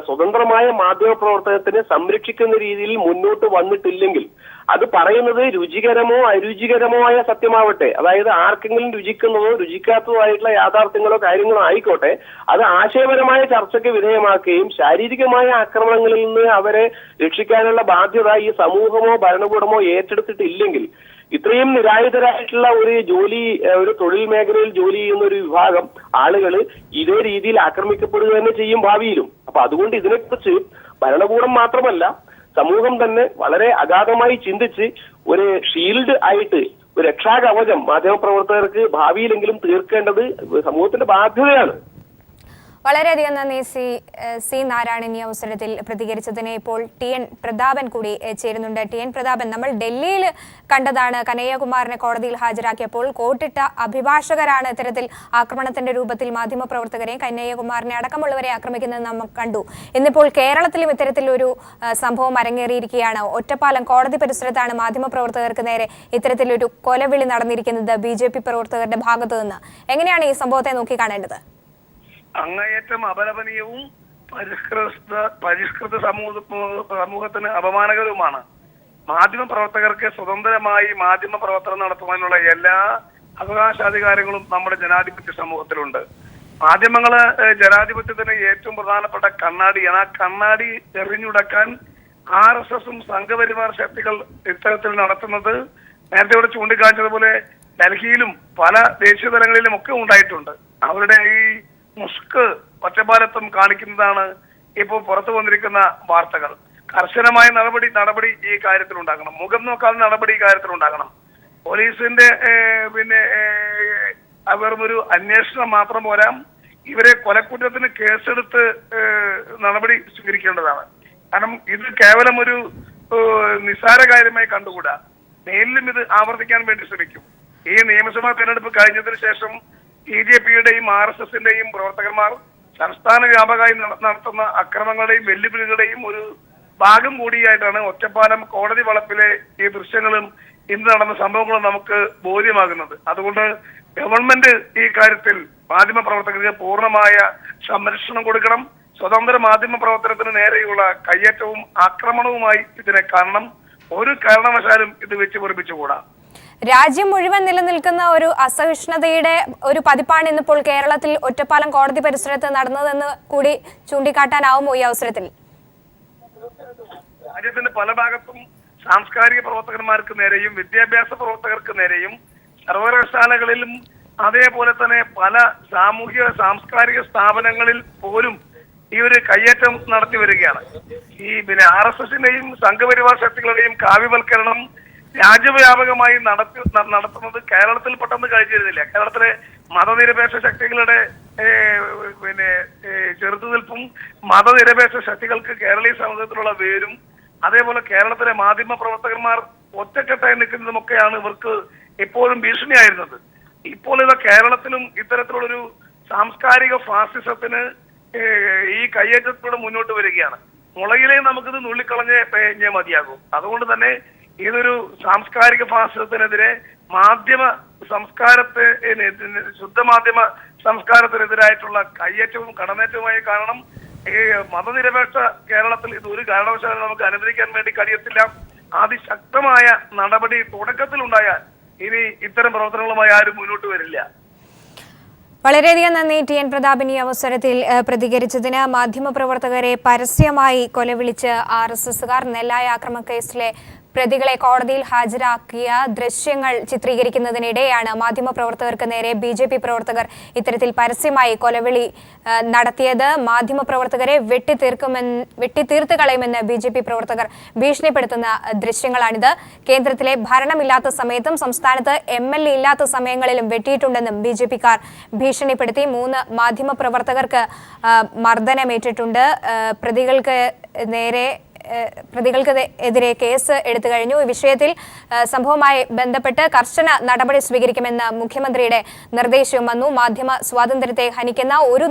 സ്വതന്ത്രമായ മാധ്യമ പ്രവർത്തനത്തിനെ സംരക്ഷിക്കുന്ന രീതിയിൽ മുന്നോട്ട് വന്നിട്ടില്ലെങ്കിൽ അത് പറയുന്നത് രുചികരമോ അരുചികരമോ ആയ സത്യമാവട്ടെ, അതായത് ആർക്കെങ്കിലും രുചിക്കുന്നതോ രുചിക്കാത്തതോ ആയിട്ടുള്ള യാഥാർത്ഥ്യങ്ങളോ കാര്യങ്ങളോ ആയിക്കോട്ടെ, അത് ആശയപരമായ ചർച്ചയ്ക്ക് വിധേയമാക്കുകയും ശാരീരികമായ ആക്രമണങ്ങളിൽ നിന്ന് അവരെ രക്ഷിക്കാനുള്ള ബാധ്യത ഈ സമൂഹമോ ഭരണകൂടമോ ഏറ്റെടുത്തിട്ടില്ലെങ്കിൽ ഇത്രയും നിരായുധരായിട്ടുള്ള ഒരു തൊഴിൽ മേഖലയിൽ ജോലി ചെയ്യുന്ന ഒരു വിഭാഗം ആളുകൾ ഇതേ രീതിയിൽ ആക്രമിക്കപ്പെടുക തന്നെ ചെയ്യും ഭാവിയിലും. അപ്പൊ അതുകൊണ്ട് ഇതിനെക്കുറിച്ച് ഭരണകൂടം മാത്രമല്ല സമൂഹം തന്നെ വളരെ അഗാധമായി ചിന്തിച്ച് ഒരു ഷീൽഡ് ആയിട്ട് ഒരു രക്ഷാകവചം മാധ്യമപ്രവർത്തകർക്ക് ഭാവിയിലെങ്കിലും തീർക്കേണ്ടത് സമൂഹത്തിന്റെ ബാധ്യതയാണ്. വളരെയധികം നന്ദി സി നാരായണൻ ഈ അവസരത്തിൽ പ്രതികരിച്ചതിന്. ഇപ്പോൾ TN പ്രതാപൻ കൂടി ചേരുന്നുണ്ട്. TN പ്രതാപൻ, നമ്മൾ ഡൽഹിയിൽ കണ്ടതാണ് കനയ്യകുമാറിനെ കോടതിയിൽ ഹാജരാക്കിയപ്പോൾ കോട്ടിട്ട അഭിഭാഷകരാണ് ഇത്തരത്തിൽ ആക്രമണത്തിന്റെ രൂപത്തിൽ മാധ്യമപ്രവർത്തകരെയും കനയ്യകുമാറിനെ അടക്കമുള്ളവരെ ആക്രമിക്കുന്നത് നമ്മൾ കണ്ടു. ഇന്നിപ്പോൾ കേരളത്തിലും ഇത്തരത്തിലൊരു സംഭവം അരങ്ങേറിയിരിക്കുകയാണ്. ഒറ്റപ്പാലം കോടതി പരിസരത്താണ് മാധ്യമപ്രവർത്തകർക്ക് നേരെ ഇത്തരത്തിലൊരു കൊലവിളി നടന്നിരിക്കുന്നത് BJP പ്രവർത്തകരുടെ ഭാഗത്തു നിന്ന്. എങ്ങനെയാണ് ഈ സംഭവത്തെ നോക്കിക്കാണേണ്ടത്? അങ്ങേയറ്റം അപലപനീയവും പരിഷ്കൃത സമൂഹത്തിന് അപമാനകരവുമാണ്. മാധ്യമ പ്രവർത്തകർക്ക് സ്വതന്ത്രമായി മാധ്യമ പ്രവർത്തനം നടത്തുവാനുള്ള എല്ലാ അവകാശാധികാരങ്ങളും നമ്മുടെ ജനാധിപത്യ സമൂഹത്തിലുണ്ട്. മാധ്യമങ്ങള് ജനാധിപത്യത്തിന് ഏറ്റവും പ്രധാനപ്പെട്ട കണ്ണാടിയാണ്. ആ കണ്ണാടി എറിഞ്ഞുടക്കാൻ RSSഉം സംഘപരിവാർ ശക്തികൾ ഇത്തരത്തിൽ നടത്തുന്നത് നേരത്തെ ഇവിടെ ചൂണ്ടിക്കാണിച്ചതുപോലെ ഡൽഹിയിലും പല ദേശീയ തലങ്ങളിലും ഒക്കെ ഉണ്ടായിട്ടുണ്ട്. അവരുടെ ഈ മുസ്ക് ഒറ്റപ്പാലത്തും കാണിക്കുന്നതാണ് ഇപ്പോൾ പുറത്തു വന്നിരിക്കുന്ന വാർത്തകൾ. കർശനമായ നടപടി ഈ കാര്യത്തിൽ ഉണ്ടാകണം. മുഖം നോക്കാതെ നടപടി ഈ കാര്യത്തിൽ ഉണ്ടാകണം. പോലീസിന്റെ വെറുമൊരു അന്വേഷണം മാത്രം പോരാ, ഇവരെ കൊലക്കുറ്റത്തിന് കേസെടുത്ത് നടപടി സ്വീകരിക്കേണ്ടതാണ്. കാരണം ഇത് കേവലം ഒരു നിസ്സാര കാര്യമായി കണ്ടുകൂടാ. മേലിലും ഇത് ആവർത്തിക്കാൻ വേണ്ടി ശ്രമിക്കും. ഈ നിയമസഭാ തെരഞ്ഞെടുപ്പ് കഴിഞ്ഞതിന് ശേഷം BJP-യുടെയും RSS-ന്റെയും പ്രവർത്തകന്മാർ സംസ്ഥാന വ്യാപകമായി നടത്തുന്ന അക്രമങ്ങളുടെയും വെല്ലുവിളികളുടെയും ഒരു ഭാഗം കൂടിയായിട്ടാണ് ഒറ്റപ്പാലം കോടതി വളപ്പിലെ ഈ ദൃശ്യങ്ങളും ഇന്ന് നടന്ന സംഭവങ്ങളും നമുക്ക് ബോധ്യമാകുന്നത്. അതുകൊണ്ട് ഗവൺമെന്റ് ഈ കാര്യത്തിൽ മാധ്യമ പ്രവർത്തകർക്ക് പൂർണ്ണമായ സംരക്ഷണം കൊടുക്കണം. സ്വതന്ത്ര മാധ്യമ പ്രവർത്തനത്തിന് നേരെയുള്ള കയ്യേറ്റവും ആക്രമണവുമായി ഇതിനെ കാണണം. ഒരു കാരണവശാലും ഇത് വെച്ച് പൊറിപ്പിച്ചുകൂടാ. രാജ്യം മുഴുവൻ നിലനിൽക്കുന്ന ഒരു അസഹിഷ്ണുതയുടെ ഒരു പതിപ്പാണ് ഇന്നിപ്പോൾ കേരളത്തിൽ ഒറ്റപ്പാലം കോടതി പരിസരത്ത് നടന്നതെന്ന് കൂടി ചൂണ്ടിക്കാട്ടാനാവുമോ ഈ അവസരത്തിൽ? രാജ്യത്തിന്റെ പല ഭാഗത്തും സാംസ്കാരിക പ്രവർത്തകന്മാർക്ക് നേരെയും വിദ്യാഭ്യാസ പ്രവർത്തകർക്ക് നേരെയും സർവകലാശാലകളിലും അതേപോലെ തന്നെ പല സാമൂഹിക സാംസ്കാരിക സ്ഥാപനങ്ങളിൽ പോലും ഈ ഒരു കയ്യേറ്റം നടത്തി വരികയാണ്. ഈ RSS-ന്റെയും സംഘപരിവാർ ശക്തികളുടെയും കാവ്യവൽക്കരണം രാജ്യവ്യാപകമായി നടത്തുന്നത് കേരളത്തിൽ പെട്ടെന്ന് കഴിഞ്ഞിരുന്നില്ല. കേരളത്തിലെ മതനിരപേക്ഷ ശക്തികളുടെ ചെറുത്തുനിൽപ്പും മതനിരപേക്ഷ ശക്തികൾക്ക് കേരളീയ സമൂഹത്തിലുള്ള വേരും അതേപോലെ കേരളത്തിലെ മാധ്യമ പ്രവർത്തകന്മാർ ഒറ്റക്കെട്ടായി നിൽക്കുന്നതുമൊക്കെയാണ് ഇവർക്ക് എപ്പോഴും ഭീഷണിയായിരുന്നത്. ഇപ്പോൾ ഇത് കേരളത്തിലും ഇത്തരത്തിലുള്ളൊരു സാംസ്കാരിക ഫാസിസത്തിന് ഈ കയ്യേറ്റത്തിലൂടെ മുന്നോട്ട് വരികയാണ്. മുളയിലേ നമുക്കിത് നുള്ളിക്കളഞ്ഞേ മതിയാകും. അതുകൊണ്ട് തന്നെ ഇതൊരു സാംസ്കാരിക ഫാസിസത്തിനെതിരെ മാധ്യമ സംസ്കാരത്തെ ശുദ്ധമാധ്യമ സംസ്കാരത്തിനെതിരായിട്ടുള്ള കയ്യേറ്റവും കടന്നേറ്റവുമായി കാണണം. ഈ മതനിരപേക്ഷ കേരളത്തിൽ ഇത് ഒരു കാരണവശാലും നമുക്ക് അനുവദിക്കാൻ വേണ്ടി കഴിയത്തില്ല. അതിശക്തമായ നടപടി തുടക്കത്തിലുണ്ടായാൽ ഇനി ഇത്തരം പ്രവർത്തനങ്ങളുമായി ആരും മുന്നോട്ട് വരില്ല. വളരെയധികം നന്ദി TN പ്രതാപൻ ഈ അവസരത്തിൽ പ്രതികരിച്ചതിന്. മാധ്യമപ്രവർത്തകരെ പരസ്യമായി കൊലവിളിച്ച് RSS-കാർ നെല്ലായി ആക്രമണക്കേസിലെ പ്രതികളെ കോടതിയിൽ ഹാജരാക്കിയ ദൃശ്യങ്ങൾ ചിത്രീകരിക്കുന്നതിനിടെയാണ് മാധ്യമപ്രവർത്തകർക്ക് നേരെ BJP പ്രവർത്തകർ ഇത്തരത്തിൽ പരസ്യമായി കൊലവിളി നടത്തിയത്. മാധ്യമപ്രവർത്തകരെ വെട്ടിത്തീർത്ത് കളയുമെന്ന് BJP പ്രവർത്തകർ ഭീഷണിപ്പെടുത്തുന്ന ദൃശ്യങ്ങളാണിത്. കേന്ദ്രത്തിലെ ഭരണമില്ലാത്ത സമയത്തും സംസ്ഥാനത്ത് MLA ഇല്ലാത്ത സമയങ്ങളിലും വെട്ടിയിട്ടുണ്ടെന്നും BJP-കാർ ഭീഷണിപ്പെടുത്തി. 3 മാധ്യമപ്രവർത്തകർക്ക് മർദ്ദനമേറ്റിട്ടുണ്ട്. പ്രതികൾക്കെതിരെ കേസ് എടുത്തു കഴിഞ്ഞു. ഈ വിഷയത്തിൽ സംഭവവുമായി ബന്ധപ്പെട്ട് കർശന നടപടി സ്വീകരിക്കുമെന്ന് മുഖ്യമന്ത്രിയുടെ നിർദ്ദേശവും വന്നു. മാധ്യമ സ്വാതന്ത്ര്യത്തെ ഹനിക്കുന്ന ഒരു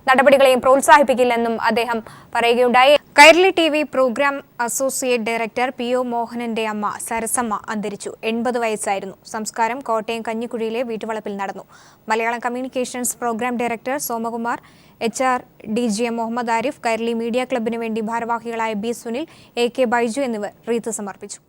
നടപടികളെയും പ്രോത്സാഹിപ്പിക്കില്ലെന്നും അദ്ദേഹം പറയുകയുണ്ടായി. Kairali TV programme associate director PO മോഹനന്റെ അമ്മ സരസമ്മ അന്തരിച്ചു. 80 വയസ്സായിരുന്നു. സംസ്കാരം കോട്ടയം കഞ്ഞിക്കുഴിയിലെ വീട്ടുവളപ്പിൽ നടന്നു. Malayalam communications program director Somakumar, HR DGM Muhammad Arif, Kairali media ക്ലബിനു വേണ്ടി ഭാരവാഹികളായ B സുനിൽ, AK ബൈജു എന്നിവർ റീത്ത് സമർപ്പിച്ചു.